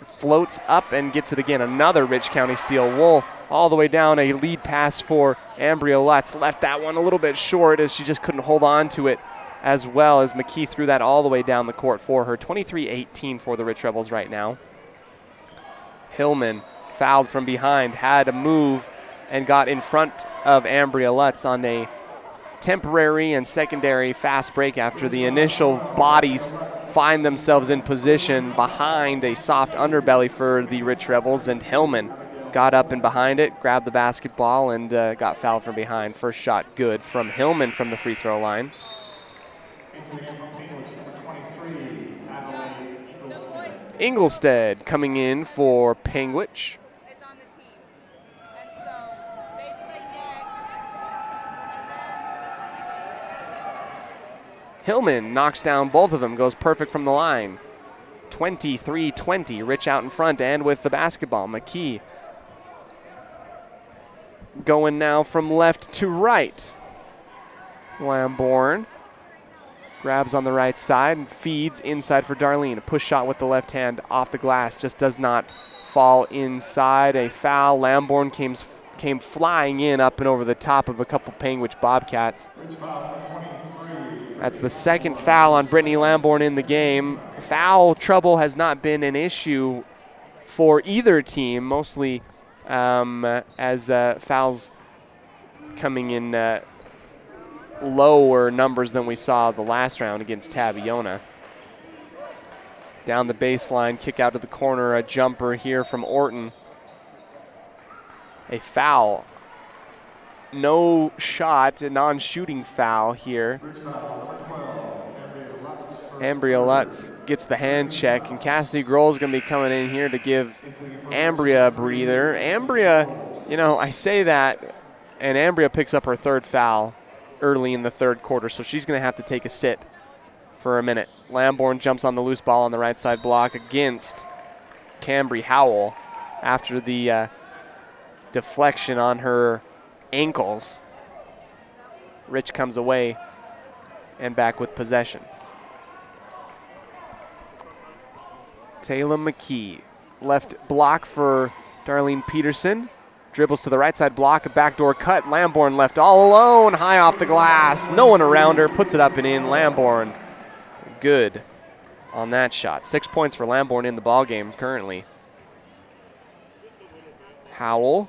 Floats up and gets it again. Another Rich County steal. Wolf all the way down. A lead pass for Ambria Lutz. Left that one a little bit short as she just couldn't hold on to it, as well as McKee threw that all the way down the court for her. 23-18 for the Rich Rebels right now. Hillman fouled from behind, had a move and got in front of Ambria Lutz on a temporary and secondary fast break after the initial bodies find themselves in position behind a soft underbelly for the Rich Rebels, and Hillman got up and behind it, grabbed the basketball, and got fouled from behind. First shot good from Hillman from the free throw line. Ingolstead coming in for Panguitch. Hillman knocks down both of them, goes perfect from the line. 23-20, Rich out in front and with the basketball. McKee going now from left to right. Lamborn grabs on the right side and feeds inside for Darlene. A push shot with the left hand off the glass, just does not fall inside. A foul. Lamborn came flying in up and over the top of a couple Panguitch Bobcats. That's the second foul on Brittany Lamborn in the game. Foul trouble has not been an issue for either team, mostly as fouls coming in lower numbers than we saw the last round against Tabiona. Down the baseline, kick out to the corner, a jumper here from Orton. A foul. No shot, a non-shooting foul here. Ambria Lutz gets the hand check, and Cassidy Grohl is going to be coming in here to give Ambria a breather. Ambria, you know, I say that, and Ambria picks up her third foul early in the third quarter, so she's going to have to take a sit for a minute. Lamborn jumps on the loose ball on the right side block against Cambry Howell after the deflection on her ankles. Rich comes away and back with possession. Taylor McKee, left block for Darlene Peterson. Dribbles to the right side block, a backdoor cut. Lamborn left all alone, high off the glass. No one around her, puts it up and in. Lamborn, good on that shot. 6 points for Lamborn in the ballgame currently. Howell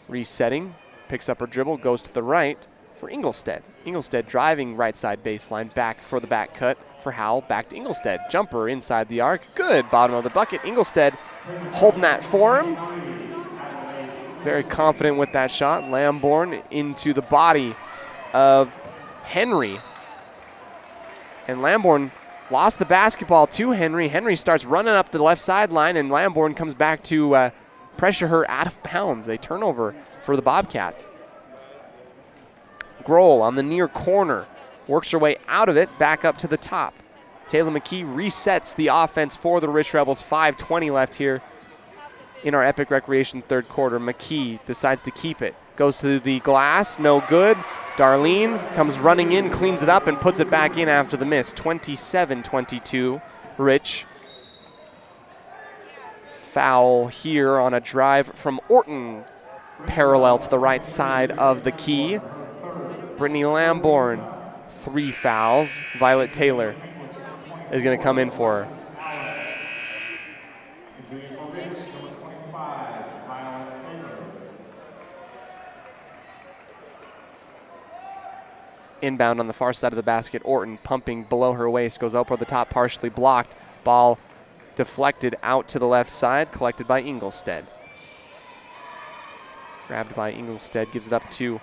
resetting, picks up her dribble, goes to the right for Ingolstead. Ingolstead driving right side baseline, back for the back cut for Howell, back to Ingolstead. Jumper inside the arc, good, bottom of the bucket. Ingolstead holding that for him. Very confident with that shot. Lamborn into the body of Henry. And Lamborn lost the basketball to Henry. Henry starts running up the left sideline, and Lamborn comes back to pressure her out of bounds. A turnover for the Bobcats. Grohl on the near corner. Works her way out of it, back up to the top. Taylor McKee resets the offense for the Rich Rebels. 5:20 left here in our Epic Recreation third quarter. McKee decides to keep it. Goes to the glass, no good. Darlene comes running in, cleans it up, and puts it back in after the miss. 27-22, Rich. Foul here on a drive from Orton, parallel to the right side of the key. Brittany Lamborn, 3 fouls. Violet Taylor is going to come in for her. Inbound on the far side of the basket. Orton pumping below her waist, goes up over the top, partially blocked. Ball deflected out to the left side, collected by Ingolstead. Grabbed by Ingolstead, gives it up to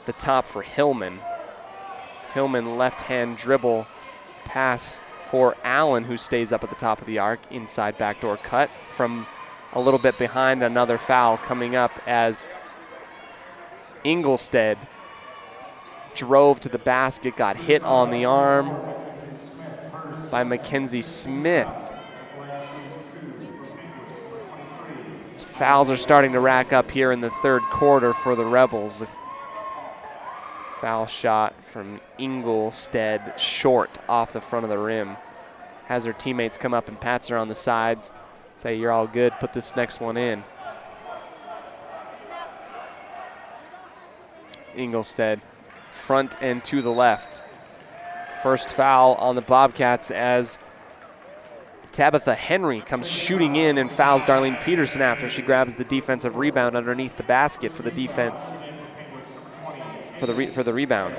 the top for Hillman. Hillman left-hand dribble pass for Allen, who stays up at the top of the arc. Inside backdoor cut from a little bit behind. Another foul coming up as Ingolstead drove to the basket, got hit on the arm by Mackenzie Smith. Fouls are starting to rack up here in the third quarter for the Rebels. Foul shot from Inglestead, short off the front of the rim. Has her teammates come up and pats her on the sides, say, "You're all good, put this next one in." Inglestead, front and to the left. First foul on the Bobcats as Tabitha Henry comes shooting in and fouls Darlene Peterson after she grabs the defensive rebound underneath the basket for the defense, for the rebound.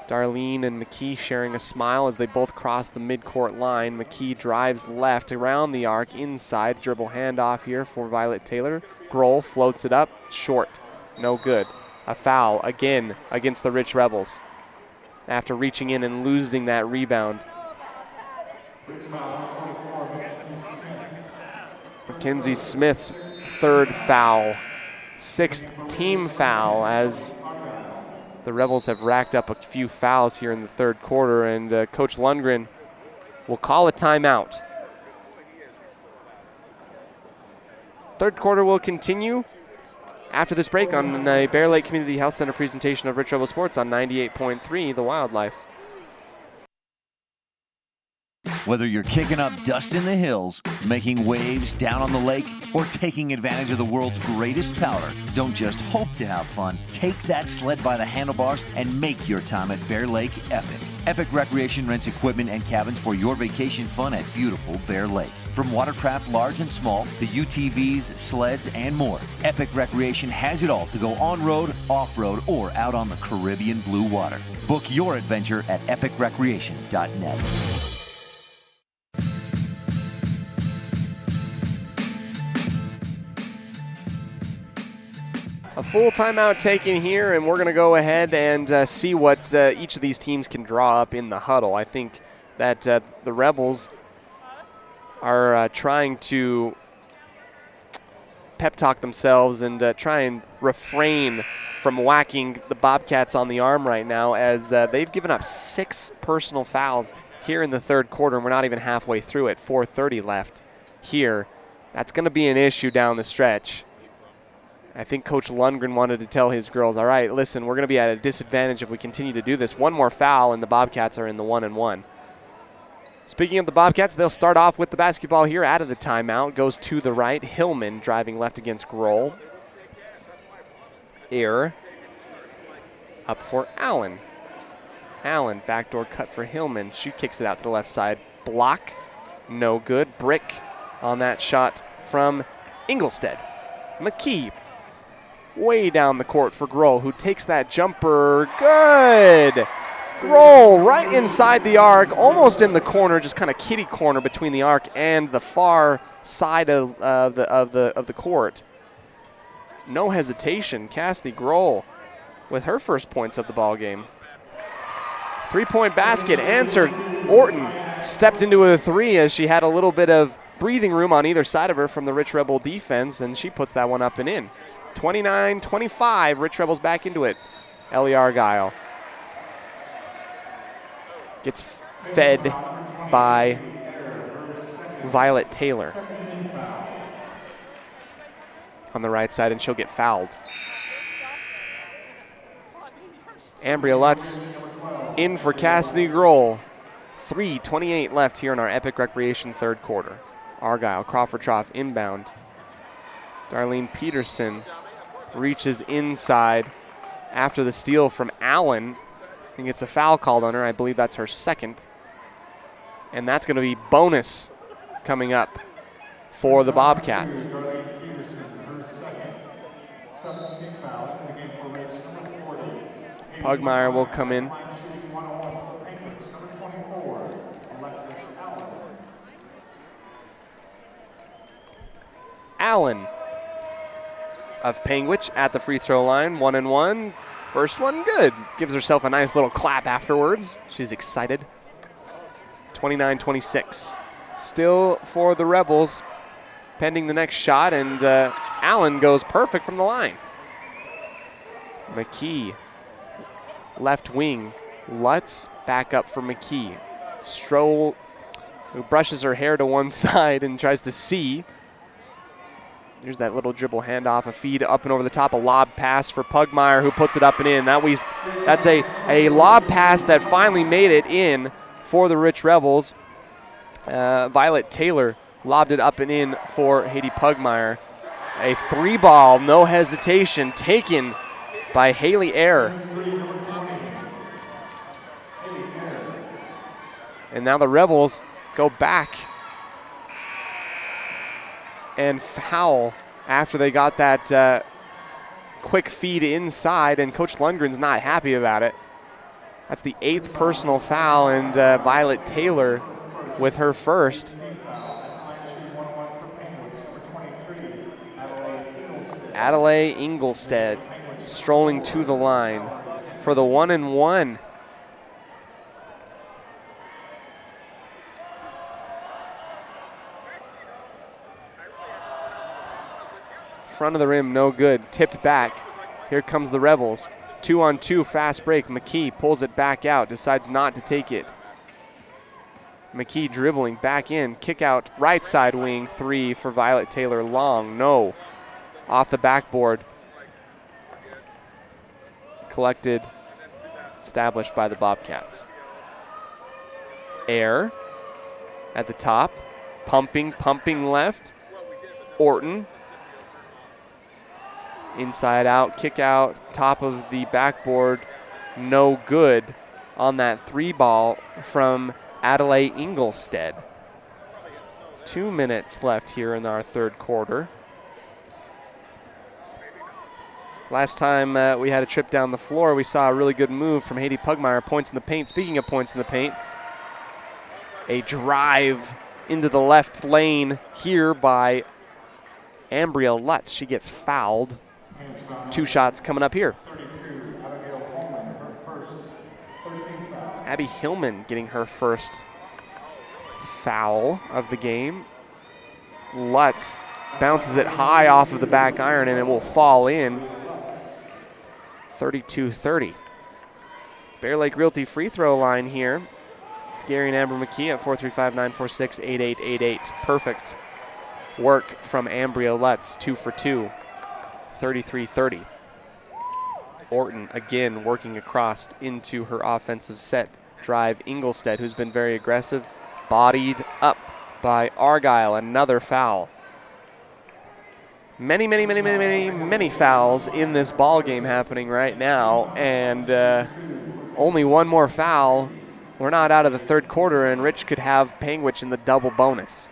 Darlene and McKee sharing a smile as they both cross the midcourt line. McKee drives left around the arc, inside, dribble handoff here for Violet Taylor. Grohl floats it up, short, no good. A foul again against the Rich Rebels after reaching in and losing that rebound. Mackenzie Smith's third foul, sixth team foul, as the Rebels have racked up a few fouls here in the third quarter, and Coach Lundgren will call a timeout. Third quarter will continue after this break on a Bear Lake Community Health Center presentation of Rich Rebel Sports on 98.3 The Wildlife. Whether you're kicking up dust in the hills, making waves down on the lake, or taking advantage of the world's greatest powder, don't just hope to have fun. Take that sled by the handlebars and make your time at Bear Lake epic. Epic Recreation rents equipment and cabins for your vacation fun at beautiful Bear Lake. From watercraft large and small to UTVs, sleds, and more, Epic Recreation has it all to go on-road, off-road, or out on the Caribbean blue water. Book your adventure at epicrecreation.net. A full timeout taken here, and we're going to go ahead and see what each of these teams can draw up in the huddle. I think that the Rebels are trying to pep talk themselves and try and refrain from whacking the Bobcats on the arm right now, as they've given up 6 personal fouls here in the third quarter, and we're not even halfway through it. 4:30 left here. That's going to be an issue down the stretch. I think Coach Lundgren wanted to tell his girls, all right, listen, we're going to be at a disadvantage if we continue to do this. One more foul, and the Bobcats are in the 1-and-1. Speaking of the Bobcats, they'll start off with the basketball here out of the timeout. Goes to the right. Hillman driving left against Grohl. Error. Up for Allen. Allen, backdoor cut for Hillman. She kicks it out to the left side. Block. No good. Brick on that shot from Inglestead. McKee way down the court for Grohl, who takes that jumper. Good. Grohl right inside the arc, almost in the corner, just kind of kitty corner between the arc and the far side of the court. No hesitation. Cassidy Grohl with her first points of the ball game. 3-point basket answered. Orton stepped into a 3 as she had a little bit of breathing room on either side of her from the Rich Rebel defense, and she puts that one up and in. 29-25, Rich Rebels back into it. Ellie Argyle gets fed by Violet Taylor on the right side, and she'll get fouled. Ambria Lutz in for Cassidy Grohl. 3:28 left here in our Epic Recreation third quarter. Argyle, Crawford Trough inbound. Darlene Peterson reaches inside after the steal from Allen and gets a foul called on her. I believe that's her second. And that's going to be bonus coming up for the Bobcats. Pugmire will come in. Allen of Panguitch at the free throw line, 1-and-1. First one, good. Gives herself a nice little clap afterwards. She's excited. 29-26. Still for the Rebels, pending the next shot, and Allen goes perfect from the line. McKee, left wing. Lutz back up for McKee. who brushes her hair to one side and tries to see. Here's that little dribble handoff, a feed up and over the top, a lob pass for Pugmire, who puts it up and in. That's a lob pass that finally made it in for the Rich Rebels. Violet Taylor lobbed it up and in for Haiti Pugmire. A 3-ball, no hesitation, taken by Haley Eyre. And now the Rebels go back and foul after they got that quick feed inside, and Coach Lundgren's not happy about it. That's the 8th personal foul, and Violet Taylor with her first. Adelaide Inglestead strolling to the line for the 1-and-1. Front of the rim, no good. Tipped back. Here comes the Rebels. 2-on-2, fast break. McKee pulls it back out, decides not to take it. McKee dribbling back in. Kick out right side wing, 3 for Violet Taylor. Long, no. Off the backboard. Collected, established by the Bobcats. Eyre at the top. Pumping left. Orton. Inside out, kick out, top of the backboard, no good on that 3-ball from Adelaide Inglestead. 2 minutes left here in our third quarter. Last time we had a trip down the floor, we saw a really good move from Haiti Pugmire. Points in the paint. Speaking of points in the paint, a drive into the left lane here by Ambria Lutz. She gets fouled. 2 shots coming up here. Abby Hillman getting her first foul of the game. Lutz bounces it high off of the back iron and it will fall in. 32-30. Bear Lake Realty free throw line here. It's Gary and Amber McKee at 435-946-8888. Perfect work from Ambria Lutz, 2 for 2. 33-30. Orton again working across into her offensive set. Drive Inglestead, who's been very aggressive, bodied up by Argyle. Another foul. Many fouls in this ball game happening right now, and only one more foul. We're not out of the third quarter, and Rich could have Panguitch in the double bonus.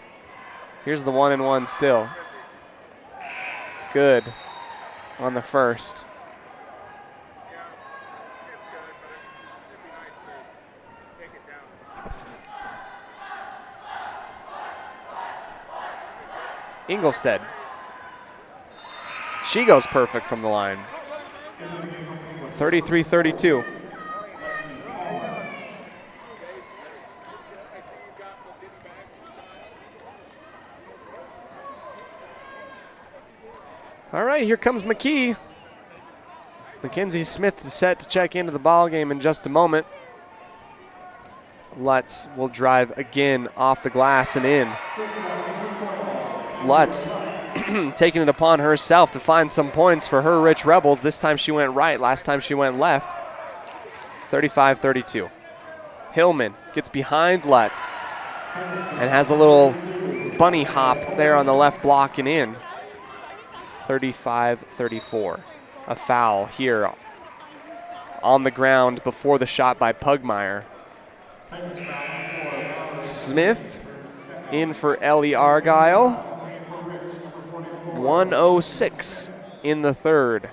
Here's the 1-and-1 still. Good on the first. Inglestead. She goes perfect from the line. 33-32. All right, here comes McKee. Mackenzie Smith is set to check into the ball game in just a moment. Lutz will drive again off the glass and in. Lutz taking it upon herself to find some points for her Rich Rebels. This time she went right, last time she went left. 35-32. Hillman gets behind Lutz and has a little bunny hop there on the left block and in. 35-34. A foul here on the ground before the shot by Pugmire. Smith in for Ellie Argyle. 1:06 in the third.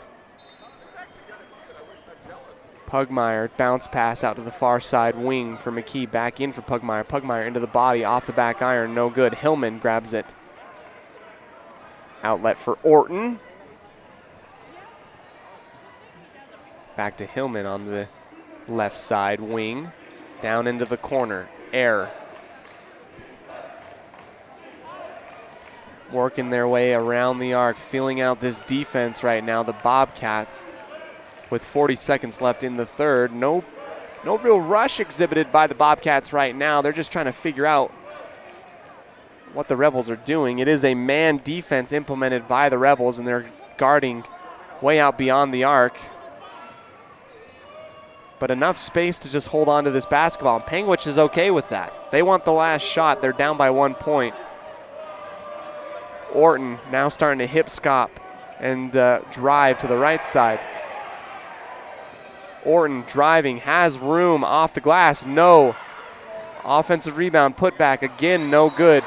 Pugmire, bounce pass out to the far side wing for McKee. Back in for Pugmire. Pugmire into the body, off the back iron, no good. Hillman grabs it. Outlet for Orton. Back to Hillman on the left side wing. Down into the corner. Eyre. Working their way around the arc, feeling out this defense right now. The Bobcats with 40 seconds left in the third. No real rush exhibited by the Bobcats right now. They're just trying to figure out what the Rebels are doing. It is a man defense implemented by the Rebels, and they're guarding way out beyond the arc. But enough space to just hold on to this basketball. And Panguitch is okay with that. They want the last shot. They're down by 1 point. Orton now starting to hip scop and drive to the right side. Orton driving, has room off the glass, no. Offensive rebound, put back, again, no good.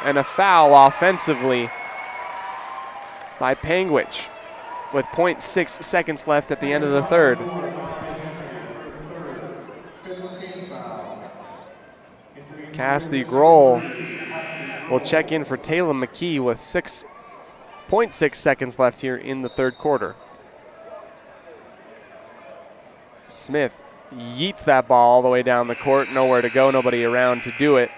And a foul offensively by Panguitch with 0.6 seconds left at the end of the third. Cassidy Grohl will check in for Taylor McKee with 6.6 seconds left here in the third quarter. Smith yeets that ball all the way down the court. Nowhere to go, nobody around to do it.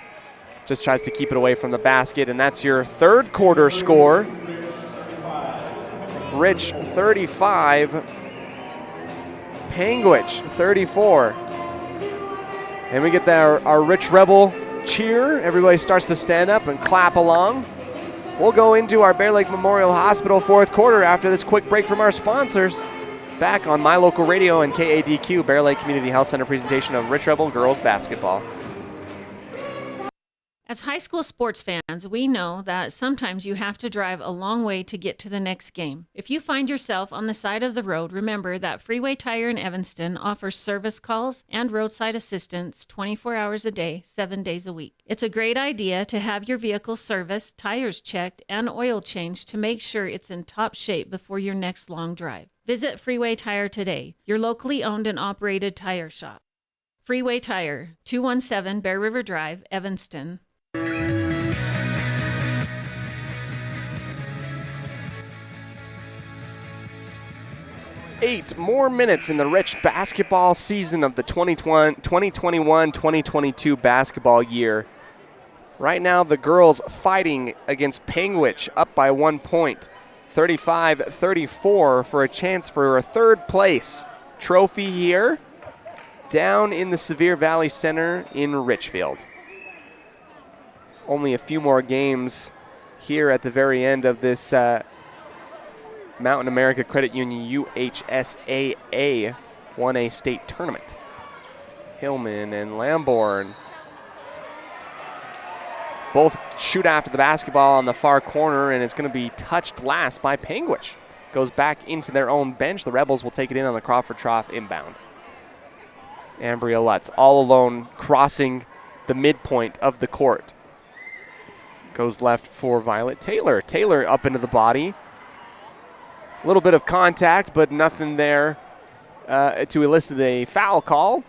Just tries to keep it away from the basket, and that's your third quarter score. Rich 35, Panguitch 34. And we get our Rich Rebel cheer. Everybody starts to stand up and clap along. We'll go into our Bear Lake Memorial Hospital fourth quarter after this quick break from our sponsors. Back on My Local Radio and KADQ, Bear Lake Community Health Center presentation of Rich Rebel girls basketball. As high school sports fans, we know that sometimes you have to drive a long way to get to the next game. If you find yourself on the side of the road, remember that Freeway Tire in Evanston offers service calls and roadside assistance 24 hours a day, 7 days a week. It's a great idea to have your vehicle serviced, tires checked, and oil changed to make sure it's in top shape before your next long drive. Visit Freeway Tire today, your locally owned and operated tire shop. Freeway Tire, 217 Bear River Drive, Evanston. 8 more minutes in the rich basketball season of the 2021-2022 basketball year. Right now, the girls fighting against Panguitch, up by 1 point, 35-34 for a chance for a third place trophy here down in the Sevier Valley Center in Richfield. Only a few more games here at the very end of this Mountain America Credit Union UHSAA 1A state tournament. Hillman and Lamborn both shoot after the basketball on the far corner, and it's going to be touched last by Panguitch. Goes back into their own bench. The Rebels will take it in on the Crawford Trough inbound. Ambria Lutz all alone crossing the midpoint of the court. Goes left for Violet Taylor. Taylor up into the body. A little bit of contact, but nothing there to elicit a foul call.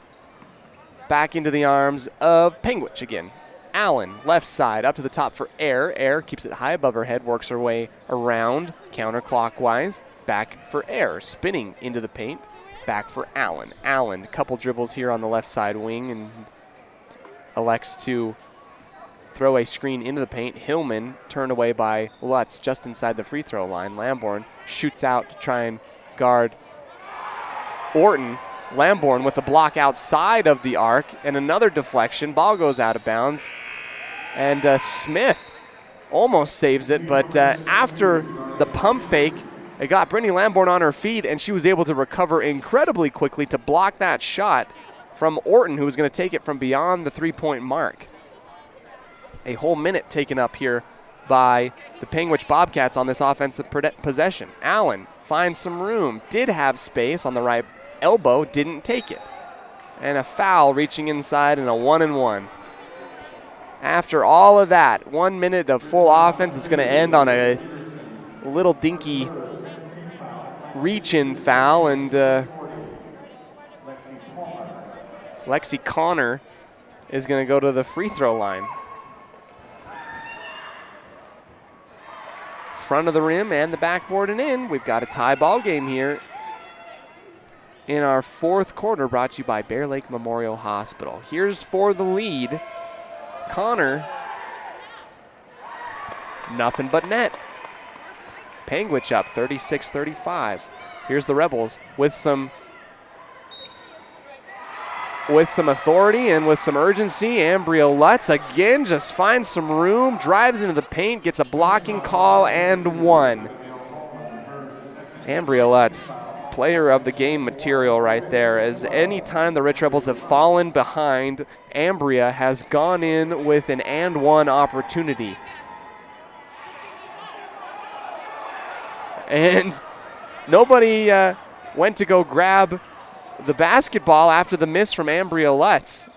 Back into the arms of Panguitch again. Allen, left side, up to the top for Air. Air keeps it high above her head, works her way around counterclockwise. Back for Air, spinning into the paint. Back for Allen. Allen, couple dribbles here on the left side wing and elects to throw a screen into the paint. Hillman turned away by Lutz just inside the free throw line. Lamborn shoots out to try and guard Orton. Lamborn with a block outside of the arc and another deflection. Ball goes out of bounds. And Smith almost saves it, but after the pump fake, it got Brittany Lamborn on her feet, and she was able to recover incredibly quickly to block that shot from Orton, who was going to take it from beyond the three-point mark. A whole minute taken up here by the Panguitch Bobcats on this offensive possession. Allen finds some room, did have space on the right elbow, didn't take it. And a foul reaching inside and a 1-and-1. After all of that, 1 minute of full offense is going to end on a little dinky reach-in foul, and Lexi Connor is going to go to the free throw line. Front of the rim and the backboard and in. We've got a tie ball game here in our fourth quarter, brought to you by Bear Lake Memorial Hospital. Here's for the lead. Connor, nothing but net. Panguitch up 36-35. Here's the Rebels with some with some authority and with some urgency. Ambria Lutz again just finds some room, drives into the paint, gets a blocking call, and one. Ambria Lutz, player of the game material right there, as any time the Rich Rebels have fallen behind, Ambria has gone in with an and one opportunity. And nobody went to go grab the basketball after the miss from Ambria Lutz.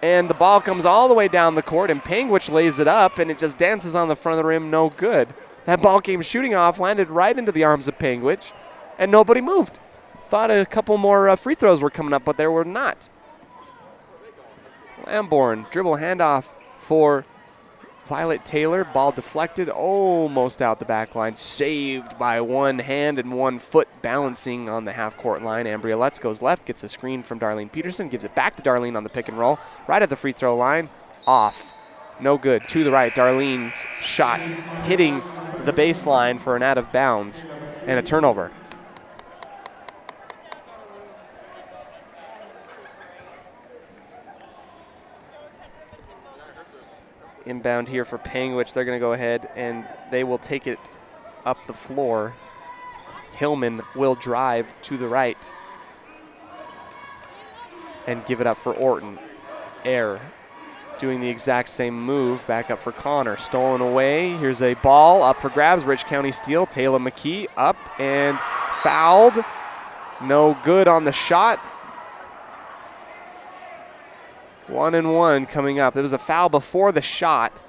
And the ball comes all the way down the court, and Panguitch lays it up, and it just dances on the front of the rim, no good. That ball came shooting off, landed right into the arms of Panguitch, and nobody moved. Thought a couple more free throws were coming up, but there were not. Lamborn, dribble handoff for Violet Taylor. Ball deflected, almost out the back line. Saved by one hand and 1 foot, balancing on the half-court line. Ambria Lutz goes left, gets a screen from Darlene Peterson, gives it back to Darlene on the pick and roll. Right at the free throw line, off. No good. To the right, Darlene's shot hitting the baseline for an out of bounds and a turnover. Inbound here for Panguitch. They're going to go ahead and they will take it up the floor. Hillman will drive to the right and give it up for Orton. Air doing the exact same move. Back up for Connor. Stolen away. Here's a ball up for grabs. Rich County steal. Taylor McKee up and fouled. No good on the shot. 1-1 coming up. It was a foul before the shot.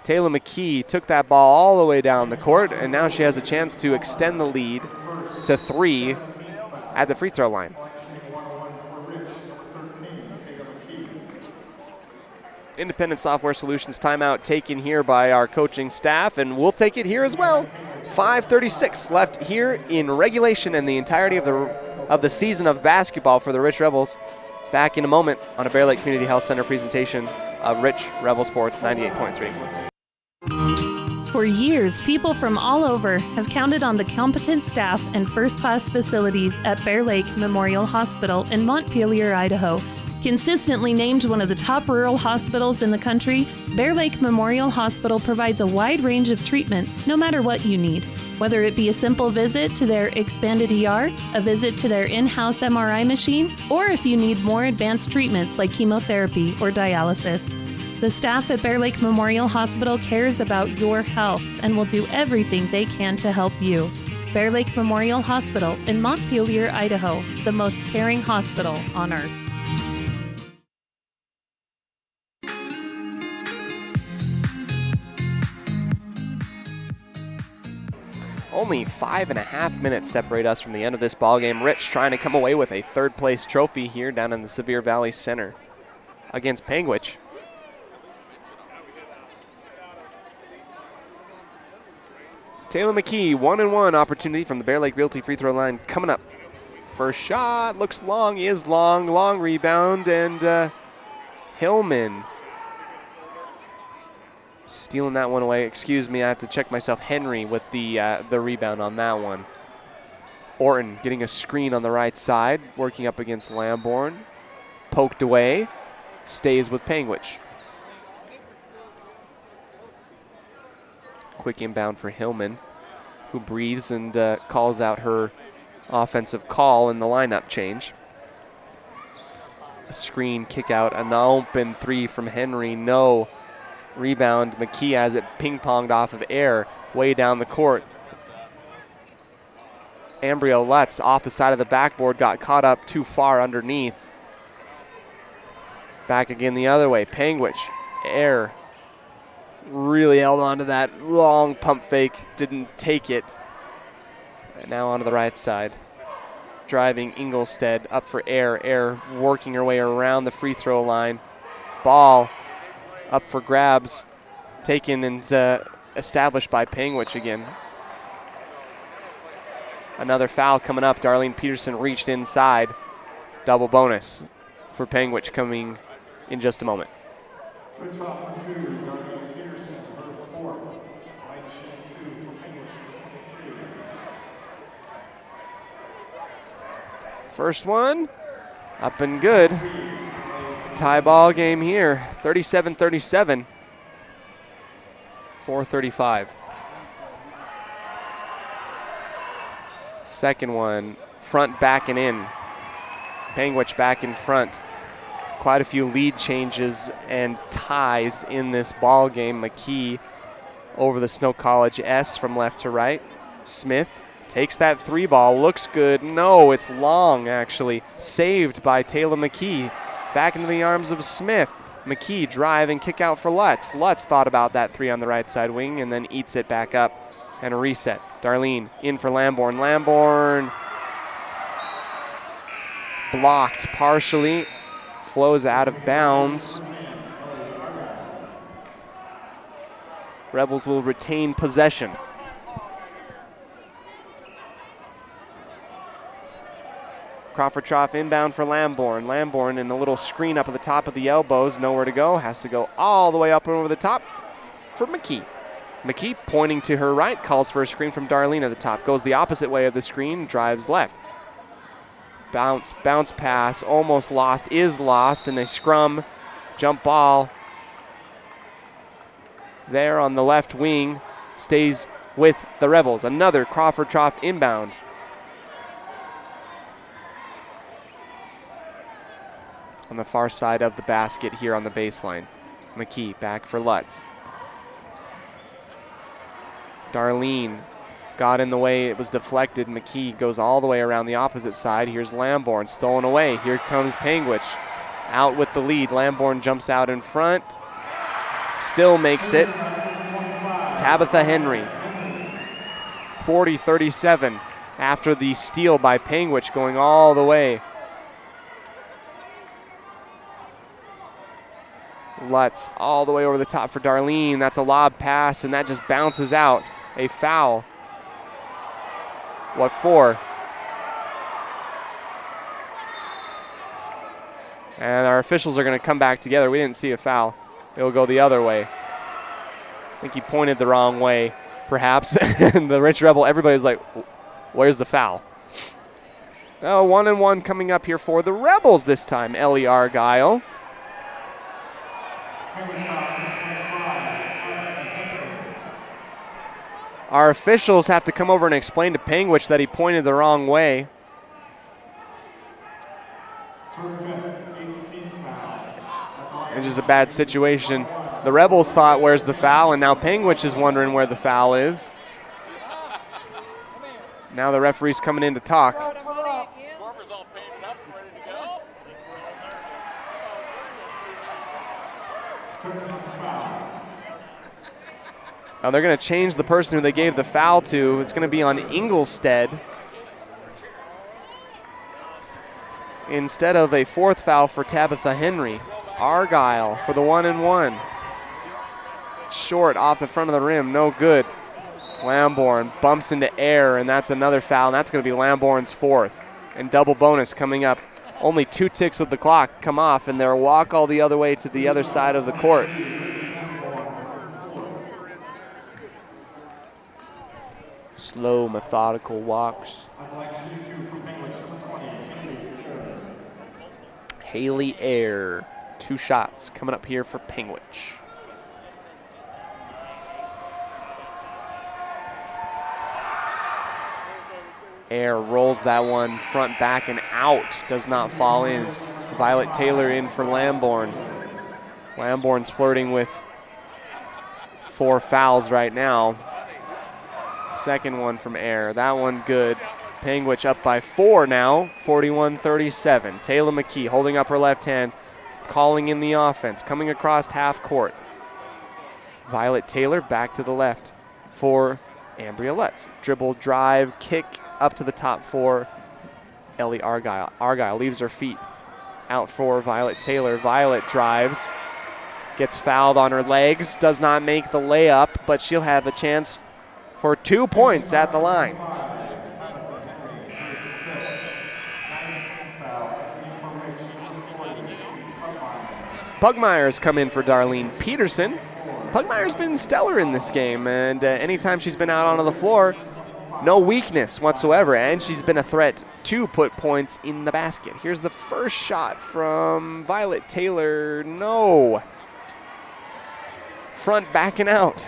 Taylor McKee took that ball all the way down the court, and now she has a chance to extend the lead to 3 at the free throw line. Independent Software Solutions timeout taken here by our coaching staff, and we'll take it here as well. 5:36 left here in regulation and the entirety of the season of basketball for the Rich Rebels. Back in a moment on a Bear Lake Community Health Center presentation of Rich Rebel Sports 98.3. For years, people from all over have counted on the competent staff and first-class facilities at Bear Lake Memorial Hospital in Montpelier, Idaho. Consistently named one of the top rural hospitals in the country, Bear Lake Memorial Hospital provides a wide range of treatments no matter what you need. Whether it be a simple visit to their expanded ER, a visit to their in-house MRI machine, or if you need more advanced treatments like chemotherapy or dialysis. The staff at Bear Lake Memorial Hospital cares about your health and will do everything they can to help you. Bear Lake Memorial Hospital in Montpelier, Idaho, the most caring hospital on earth. Only 5.5 minutes separate us from the end of this ball game. Rich trying to come away with a third-place trophy here down in the Sevier Valley Center against Panguitch. Taylor McKee, 1-1 opportunity from the Bear Lake Realty free throw line coming up. First shot looks long, is long, long rebound, and Hillman stealing that one away. Excuse me, I have to check myself. Henry with the rebound on that one. Orton getting a screen on the right side, working up against Lamborn. Poked away, stays with Panguitch. Quick inbound for Hillman, who breathes and calls out her offensive call in the lineup change. A screen, kick out, an open three from Henry, no. Rebound, McKee has it ping-ponged off of Air, way down the court. Ambria Lutz off the side of the backboard, got caught up too far underneath. Back again the other way, Panguitch, Air really held on to that long pump fake, didn't take it. And now onto the right side. Driving Ingolstead up for Air. Air working her way around the free throw line. Ball up for grabs, taken and established by Panguitch again. Another foul coming up. Darlene Peterson reached inside. Double bonus for Panguitch coming in just a moment. Good foul number 2, Darlene Peterson, her 4th. Right shade 2 for Panguitch. First one Up and good. Tie ball game here, 37-37. 4:35. Second one, front, back, and in. Panguitch back in front. Quite a few lead changes and ties in this ball game. McKee over the Snow College S from left to right. Smith takes that 3 ball, looks good. No, it's long actually. Saved by Taylor McKee. Back into the arms of Smith. McKee drive and kick out for Lutz. Lutz thought about that 3 on the right side wing and then eats it back up and a reset. Darlene in for Lamborn. Lamborn blocked partially. Flows out of bounds. Rebels will retain possession. Crawford Trough inbound for Lamborn. Lamborn in a little screen up at the top of the elbows. Nowhere to go. Has to go all the way up and over the top for McKee. McKee pointing to her right. Calls for a screen from Darlene at the top. Goes the opposite way of the screen. Drives left. Bounce pass. Almost lost. Is lost. And a scrum. Jump ball. There on the left wing. Stays with the Rebels. Another Crawford Trough inbound. On the far side of the basket here on the baseline. McKee back for Lutz. Darlene got in the way. It was deflected. McKee goes all the way around the opposite side. Here's Lamborn stolen away. Here comes Panguitch out with the lead. Lamborn jumps out in front. Still makes it. Tabitha Henry. 40-37 after the steal by Panguitch going all the way. Lutz all the way over the top for Darlene. That's a lob pass, and that just bounces out. A foul. What for? And our officials are going to come back together. We didn't see a foul. It will go the other way. I think he pointed the wrong way, perhaps. And the Rich Rebel, everybody was like, where's the foul? Oh, 1-and-1 coming up here for the Rebels this time. Ellie Argyle. Our officials have to come over and explain to Panguitch that he pointed the wrong way. It's just a bad situation. The Rebels thought, where's the foul? And now Panguitch is wondering where the foul is. Now the referee's coming in to talk. Now they're going to change the person who they gave the foul to. It's going to be on Inglestead instead of a 4th foul for Tabitha Henry. Argyle for the 1-and-1. Short off the front of the rim, no good. Lamborn bumps into air, and that's another foul, and that's going to be Lamborn's 4th. And double bonus coming up. Only 2 ticks of the clock come off, and they'll walk all the other way to the other side of the court. Slow, methodical walks. Haley Air, 2 shots coming up here for Panguitch. Air rolls that one front, back, and out. Does not fall in. Violet Taylor in for Lamborn. Lamborn's flirting with 4 fouls right now. Second one from Air. That one good. Panguitch up by 4 now, 41-37. Taylor McKee holding up her left hand, calling in the offense, coming across half court. Violet Taylor back to the left for Ambria Lutz. Dribble, drive, kick up to the top for Ellie Argyle. Argyle leaves her feet out for Violet Taylor. Violet drives, gets fouled on her legs, does not make the layup, but she'll have a chance for 2 points at the line. Pugmire's come in for Darlene Peterson. Pugmire's been stellar in this game, and anytime she's been out onto the floor, no weakness whatsoever, and she's been a threat to put points in the basket. Here's the first shot from Violet Taylor. No. Front backing out.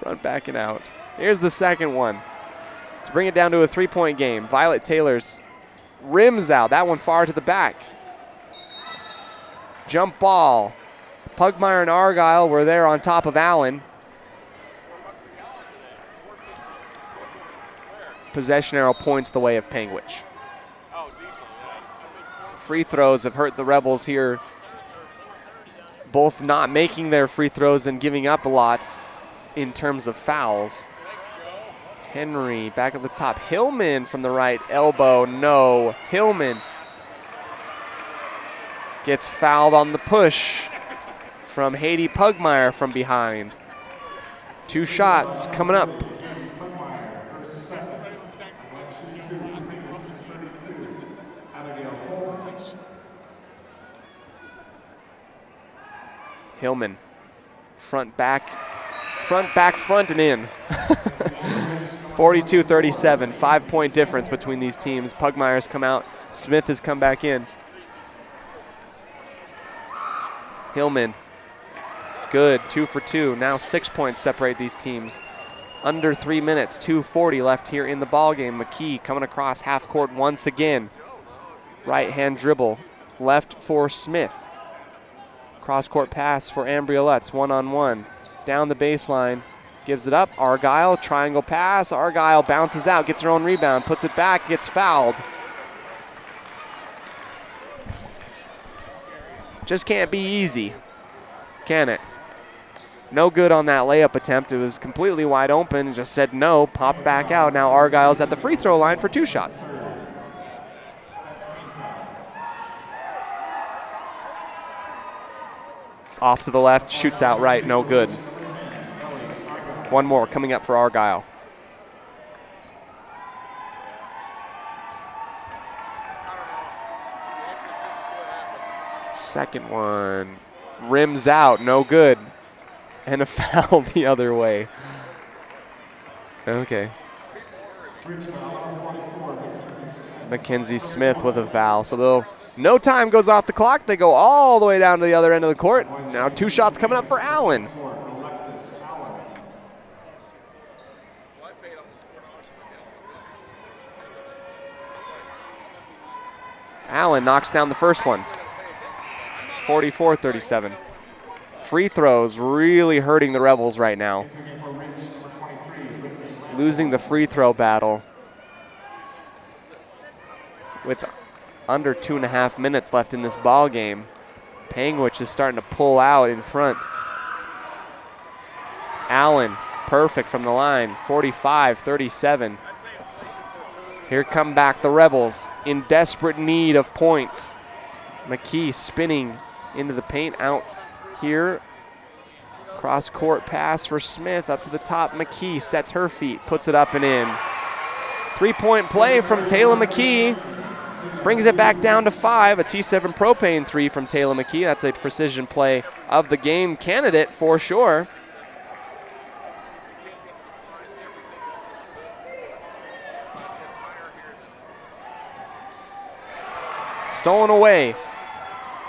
Front backing out. Here's the second one. To bring it down to a 3-point game, Violet Taylor's rims out. That one far to the back. Jump ball. Pugmire and Argyle were there on top of Allen. Possession arrow points the way of Panguitch. Free throws have hurt the Rebels here. Both not making their free throws and giving up a lot in terms of fouls. Henry back at the top. Hillman from the right elbow. No. Hillman gets fouled on the push from Haiti Pugmire from behind. 2 shots coming up. Hillman, front, back, front, and in. 42-37, 5-point difference between these teams. Pugmire's come out. Smith has come back in. Hillman, good, 2 for 2. Now 6 points separate these teams. Under 3 minutes, 2:40 left here in the ball game. McKee coming across half court once again. Right hand dribble, left for Smith. Cross-court pass for Ambria Lutz, 1-on-1. Down the baseline, gives it up. Argyle, triangle pass. Argyle bounces out, gets her own rebound, puts it back, gets fouled. Just can't be easy, can it? No good on that layup attempt. It was completely wide open, just said no, popped back out. Now Argyle's at the free throw line for 2 shots. Off to the left, shoots out right, no good. One more coming up for Argyle. Second one, rims out, no good. And a foul the other way. Okay. Mackenzie Smith with a foul. So they'll no time goes off the clock. They go all the way down to the other end of the court. Now 2 shots coming up for Allen. Allen knocks down the first one. 44-37. Free throws really hurting the Rebels right now. Losing the free throw battle. With under 2.5 minutes left in this ball game, Panguitch is starting to pull out in front. Allen, perfect from the line, 45-37. Here come back the Rebels in desperate need of points. McKee spinning into the paint, out here. Cross-court pass for Smith up to the top. McKee sets her feet, puts it up and in. 3-point play from Taylor McKee. Brings it back down to 5. A T7 propane 3 from Taylor McKee. That's a precision play of the game candidate for sure. Stolen away.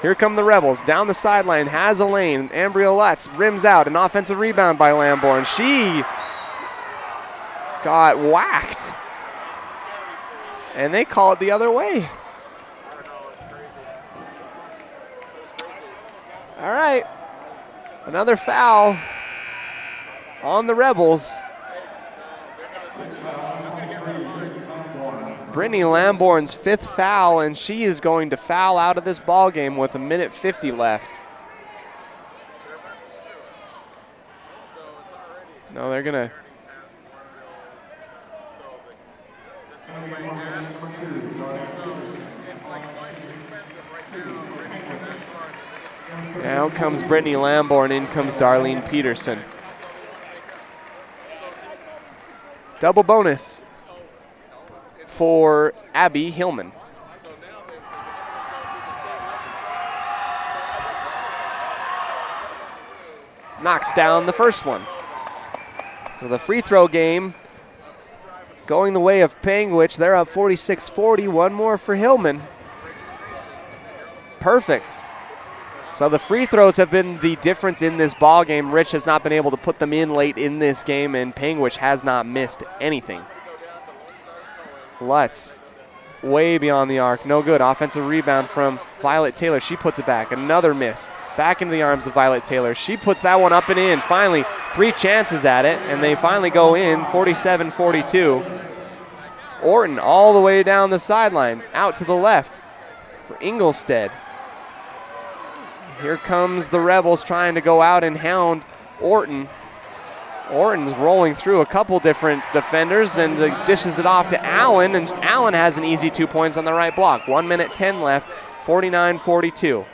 Here come the Rebels. Down the sideline, has a lane. Ambria Lutz rims out. An offensive rebound by Lamborn. She got whacked. And they call it the other way. All right. Another foul on the Rebels. Brittany Lamborn's 5th foul, and she is going to foul out of this ball game with 1:50 left. No, they're going to. Out comes Brittany Lamborn, in comes Darlene Peterson. Double bonus for Abby Hillman. Knocks down the first one. So the free throw game going the way of Panguitch. They're up 46-40. One more for Hillman. Perfect. So the free throws have been the difference in this ball game. Rich has not been able to put them in late in this game, and Panguitch has not missed anything. Lutz, way beyond the arc. No good. Offensive rebound from Violet Taylor. She puts it back. Another miss. Back into the arms of Violet Taylor. She puts that one up and in. Finally, 3 chances at it, and they finally go in, 47-42. Orton all the way down the sideline, out to the left for Ingolstead. Here comes the Rebels trying to go out and hound Orton. Orton's rolling through a couple different defenders and dishes it off to Allen, and Allen has an easy 2 points on the right block. 1 minute 10 left, 49-42.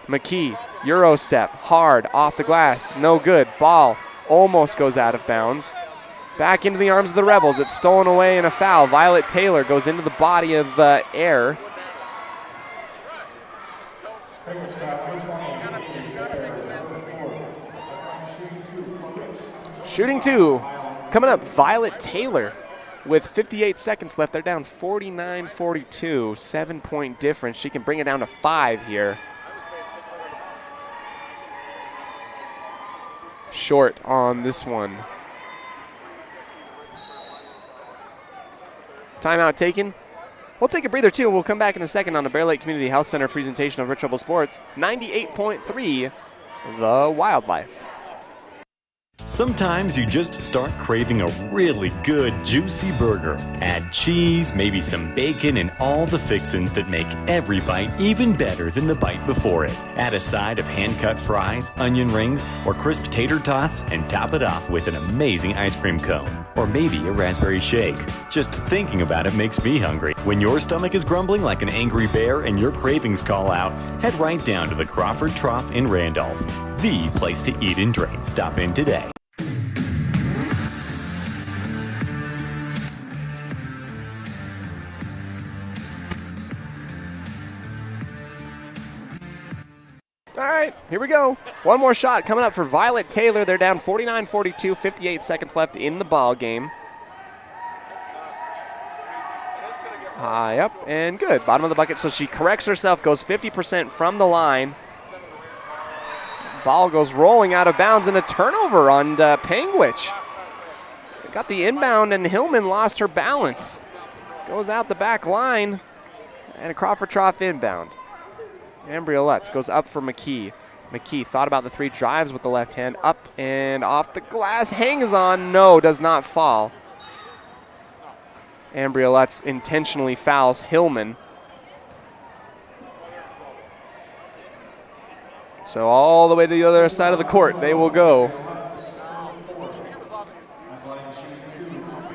McKee, Euro step, hard, off the glass, no good. Ball almost goes out of bounds. Back into the arms of the Rebels. It's stolen away in a foul. Violet Taylor goes into the body of Air. Shooting 2. Coming up, Violet Taylor with 58 seconds left. They're down 49-42, 7-point difference. She can bring it down to 5 here. Short on this one. Timeout taken. We'll take a breather too, and we'll come back in a second on the Bear Lake Community Health Center presentation of Rich Rebel Sports. 98.3, The Wildlife. Sometimes you just start craving a really good, juicy burger. Add cheese, maybe some bacon, and all the fixins that make every bite even better than the bite before it. Add a side of hand-cut fries, onion rings, or crisp tater tots, and top it off with an amazing ice cream cone. Or maybe a raspberry shake. Just thinking about it makes me hungry. When your stomach is grumbling like an angry bear and your cravings call out, head right down to the Crawford Trough in Randolph. The place to eat and drink. Stop in today. All right, here we go. One more shot coming up for Violet Taylor. They're down 49-42, 58 seconds left in the ball game. High up and good. Bottom of the bucket, so she corrects herself, goes 50% from the line. Ball goes rolling out of bounds and a turnover on Panguitch. Got the inbound and Hillman lost her balance. Goes out the back line and a Crawford Trough inbound. Ambria Lutz goes up for McKee. McKee thought about the 3 drives with the left hand. Up and off the glass. Hangs on. No, does not fall. Ambria Lutz intentionally fouls Hillman. So all the way to the other side of the court they will go.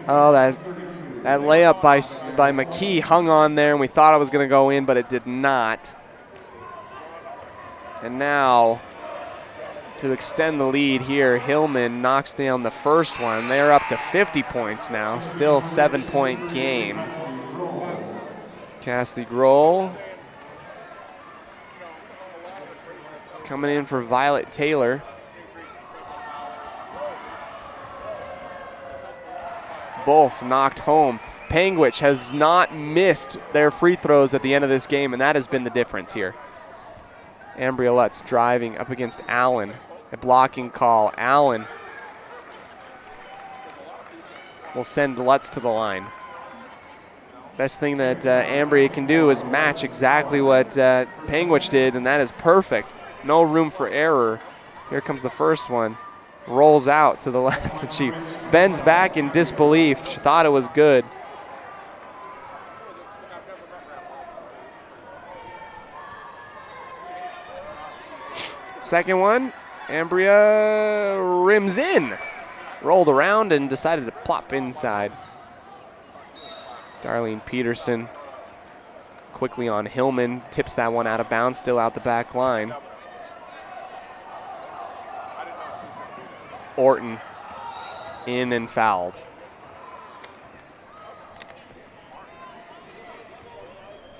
Oh, that layup by McKee hung on there, and we thought it was going to go in, but it did not. And now, to extend the lead here, Hillman knocks down the first one. They're up to 50 points now. Still 7-point game. Cassidy Grohl coming in for Violet Taylor. Both knocked home. Panguitch has not missed their free throws at the end of this game, and that has been the difference here. Ambria Lutz driving up against Allen. A blocking call. Allen will send Lutz to the line. Best thing that Ambria can do is match exactly what Panguitch did, and that is perfect. No room for error. Here comes the first one. Rolls out to the left, and she bends back in disbelief. She thought it was good. Second one, Ambria rims in. Rolled around and decided to plop inside. Darlene Peterson quickly on Hillman, tips that one out of bounds, still out the back line. Orton in and fouled.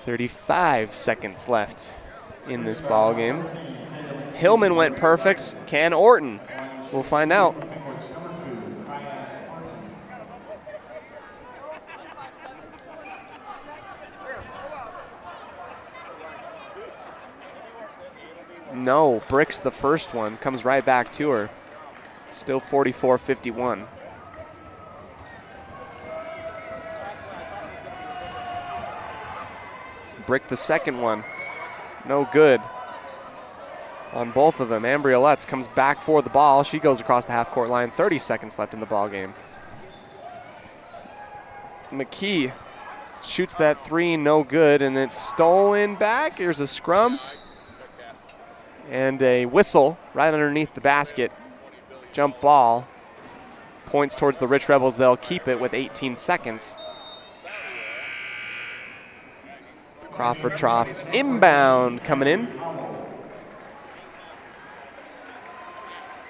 35 seconds left in this ball game. Hillman went perfect. Can Orton? We'll find out. No, bricks the first one, comes right back to her. Still 44-51. Brick the second one. No good on both of them. Ambria Lutz comes back for the ball. She goes across the half-court line. 30 seconds left in the ball game. McKee shoots that three, no good, and it's stolen back. Here's a scrum and a whistle right underneath the basket. Jump ball. Points towards the Rich Rebels. They'll keep it with 18 seconds. Crawford Trough inbound coming in.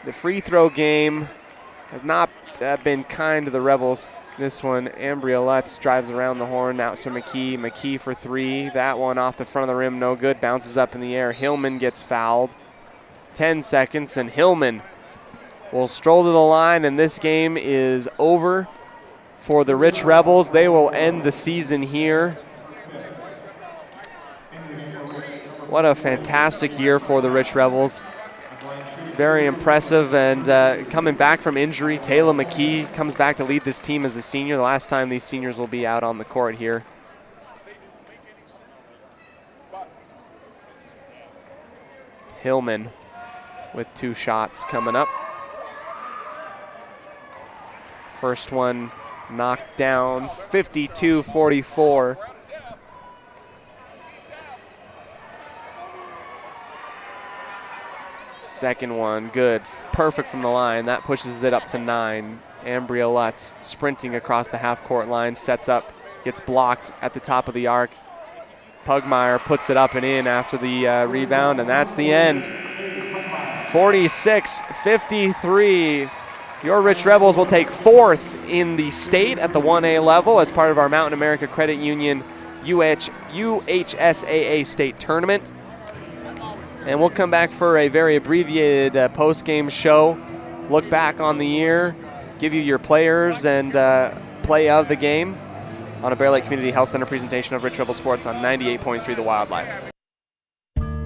The free throw game has not been kind to the Rebels. This one, Ambria Lutz drives around the horn out to McKee. McKee for three. That one off the front of the rim, no good. Bounces up in the air. Hillman gets fouled. 10 seconds, and Hillman will stroll to the line, and this game is over for the Rich Rebels. They will end the season here. What a fantastic year for the Rich Rebels. Very impressive, and coming back from injury, Taylor McKee comes back to lead this team as a senior. The last time these seniors will be out on the court here. Hillman with 2 shots coming up. First one knocked down, 52-44. Second one, good. Perfect from the line. That pushes it up to 9. Ambria Lutz sprinting across the half-court line, sets up, gets blocked at the top of the arc. Pugmire puts it up and in after the rebound, and that's the end. 46-53. Your Rich Rebels will take 4th in the state at the 1A level as part of our Mountain America Credit Union UHSAA state tournament. And we'll come back for a very abbreviated post-game show, look back on the year, give you your players and play of the game on a Bear Lake Community Health Center presentation of Rich Rebel Sports on 98.3 The Wildlife.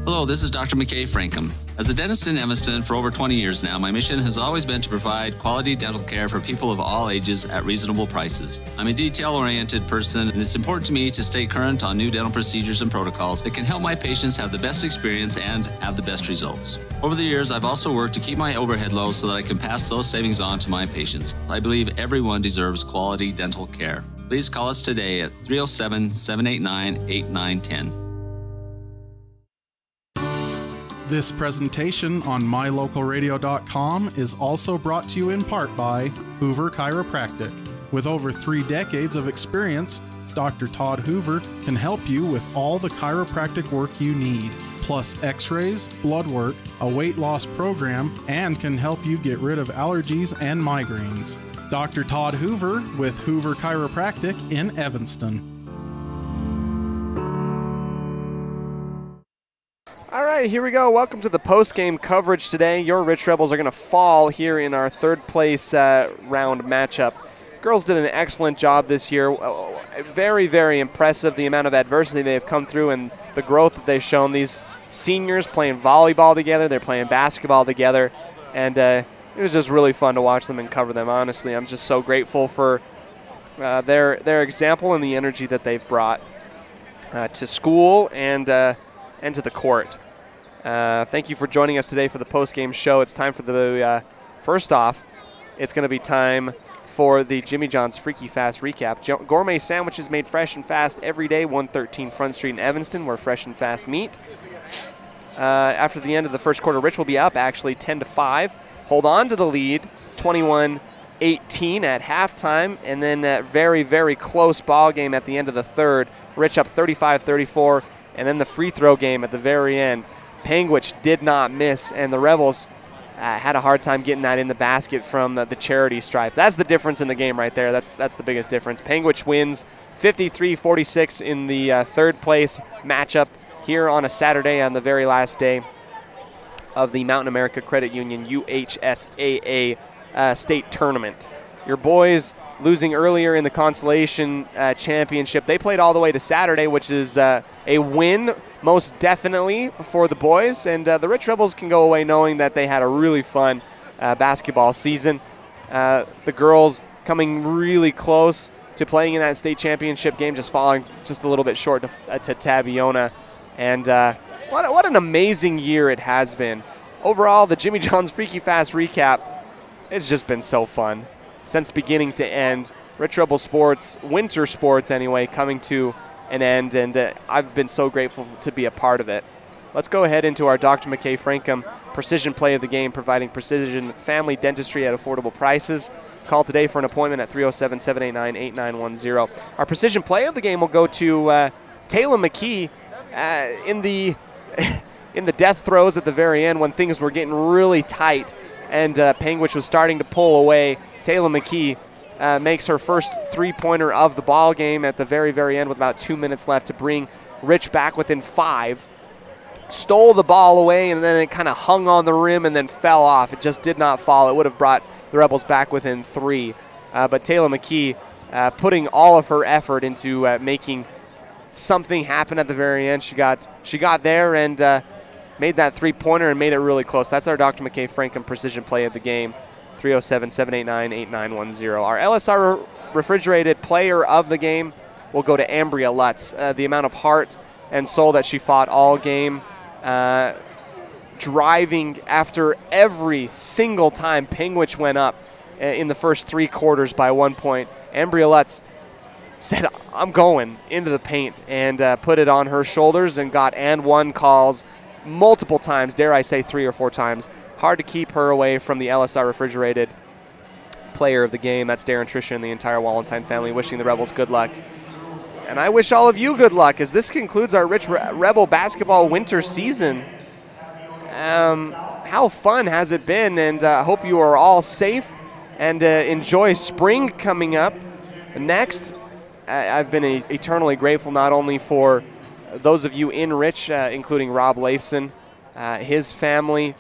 Hello, this is Dr. McKay Frankham. As a dentist in Evanston for over 20 years now, my mission has always been to provide quality dental care for people of all ages at reasonable prices. I'm a detail-oriented person, and it's important to me to stay current on new dental procedures and protocols that can help my patients have the best experience and have the best results. Over the years, I've also worked to keep my overhead low so that I can pass those savings on to my patients. I believe everyone deserves quality dental care. Please call us today at 307-789-8910. This presentation on mylocalradio.com is also brought to you in part by Hoover Chiropractic. With over 3 decades of experience, Dr. Todd Hoover can help you with all the chiropractic work you need, plus x-rays, blood work, a weight loss program, and can help you get rid of allergies and migraines. Dr. Todd Hoover with Hoover Chiropractic in Evanston. All right, here we go. Welcome to the post-game coverage today. Your Rich Rebels are going to fall here in our 3rd place round matchup. Girls did an excellent job this year. Very, very impressive, the amount of adversity they've come through and the growth that they've shown. These seniors playing volleyball together, they're playing basketball together, and it was just really fun to watch them and cover them. Honestly, I'm just so grateful for their example and the energy that they've brought to school and to the court. Thank you for joining us today for the post-game show. It's time for the, first off, it's going to be time for the Jimmy John's Freaky Fast recap. Gourmet sandwiches made fresh and fast every day, 113 Front Street in Evanston, where fresh and fast meet. After the end of the first quarter, Rich will be up actually 10-5. Hold on to the lead, 21-18 at halftime, and then that very, very close ball game at the end of the third. Rich up 35-34, and then the free throw game at the very end. Panguitch did not miss, and the Rebels had a hard time getting that in the basket from the charity stripe. That's the difference in the game right there. That's the biggest difference. Panguitch wins 53-46 in the 3rd place matchup here on a Saturday on the very last day of the Mountain America Credit Union UHSAA state tournament. Your boys losing earlier in the consolation championship. They played all the way to Saturday, which is a win most definitely for the boys, and the Rich Rebels can go away knowing that they had a really fun basketball season. The girls coming really close to playing in that state championship game, just falling just a little bit short to Tabiona. And what an amazing year it has been. Overall, the Jimmy John's Freaky Fast recap, it's just been so fun since beginning to end. Rich Rebel sports, winter sports anyway, coming to an end, and I've been so grateful to be a part of it. Let's go ahead into our Dr. McKay Frankum precision play of the game, providing precision family dentistry at affordable prices. Call today for an appointment at 307-789-8910. Our precision play of the game will go to Taylor McKee in the death throes at the very end when things were getting really tight and Panguitch was starting to pull away. Taylor McKee makes her first three-pointer of the ball game at the very, very end with about 2 minutes left to bring Rich back within 5. Stole the ball away, and then it kind of hung on the rim and then fell off. It just did not fall. It would have brought the Rebels back within 3. But Taylor McKee putting all of her effort into making something happen at the very end. She got there and made that three-pointer and made it really close. That's our Dr. McKay Frankum precision play of the game, 307-789-8910. Our LSR refrigerated player of the game will go to Ambria Lutz. The amount of heart and soul that she fought all game, driving after every single time Panguitch went up in the first 3 quarters by 1 point. Ambria Lutz said, I'm going into the paint, and put it on her shoulders and got and one calls multiple times, dare I say 3 or 4 times. Hard to keep her away from the LSR refrigerated player of the game. That's Darren, Tricia, and the entire Wallenstein family wishing the Rebels good luck. And I wish all of you good luck, as this concludes our Rich Rebel basketball winter season. How fun has it been, and I hope you are all safe and enjoy spring coming up. Next, I've been eternally grateful not only for those of you in Rich, including Rob Leifson, his family,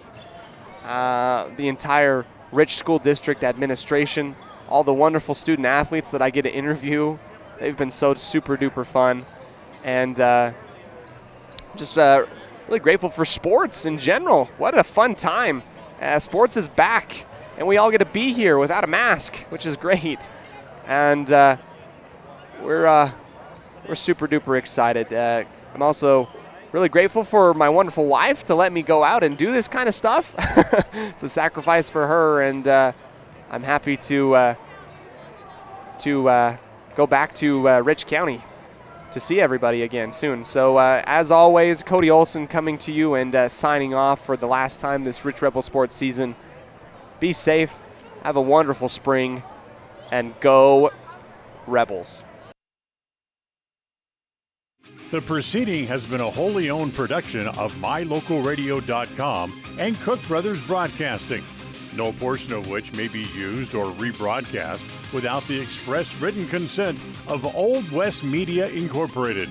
the entire Rich School District administration, all the wonderful student athletes that I get to interview. They've been so super duper fun, and just really grateful for sports in general. What a fun time. Sports is back, and we all get to be here without a mask, which is great. And we're super duper excited. I'm also really grateful for my wonderful wife to let me go out and do this kind of stuff. It's a sacrifice for her, and I'm happy to go back to Rich County to see everybody again soon. So as always, Cody Olsen coming to you and signing off for the last time this Rich Rebel sports season. Be safe, have a wonderful spring, and go Rebels. The proceeding has been a wholly owned production of MyLocalRadio.com and Cook Brothers Broadcasting, no portion of which may be used or rebroadcast without the express written consent of Old West Media Incorporated.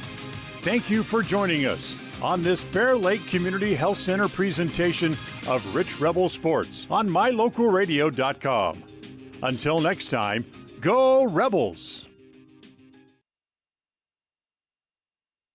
Thank you for joining us on this Bear Lake Community Health Center presentation of Rich Rebel Sports on MyLocalRadio.com. Until next time, go Rebels!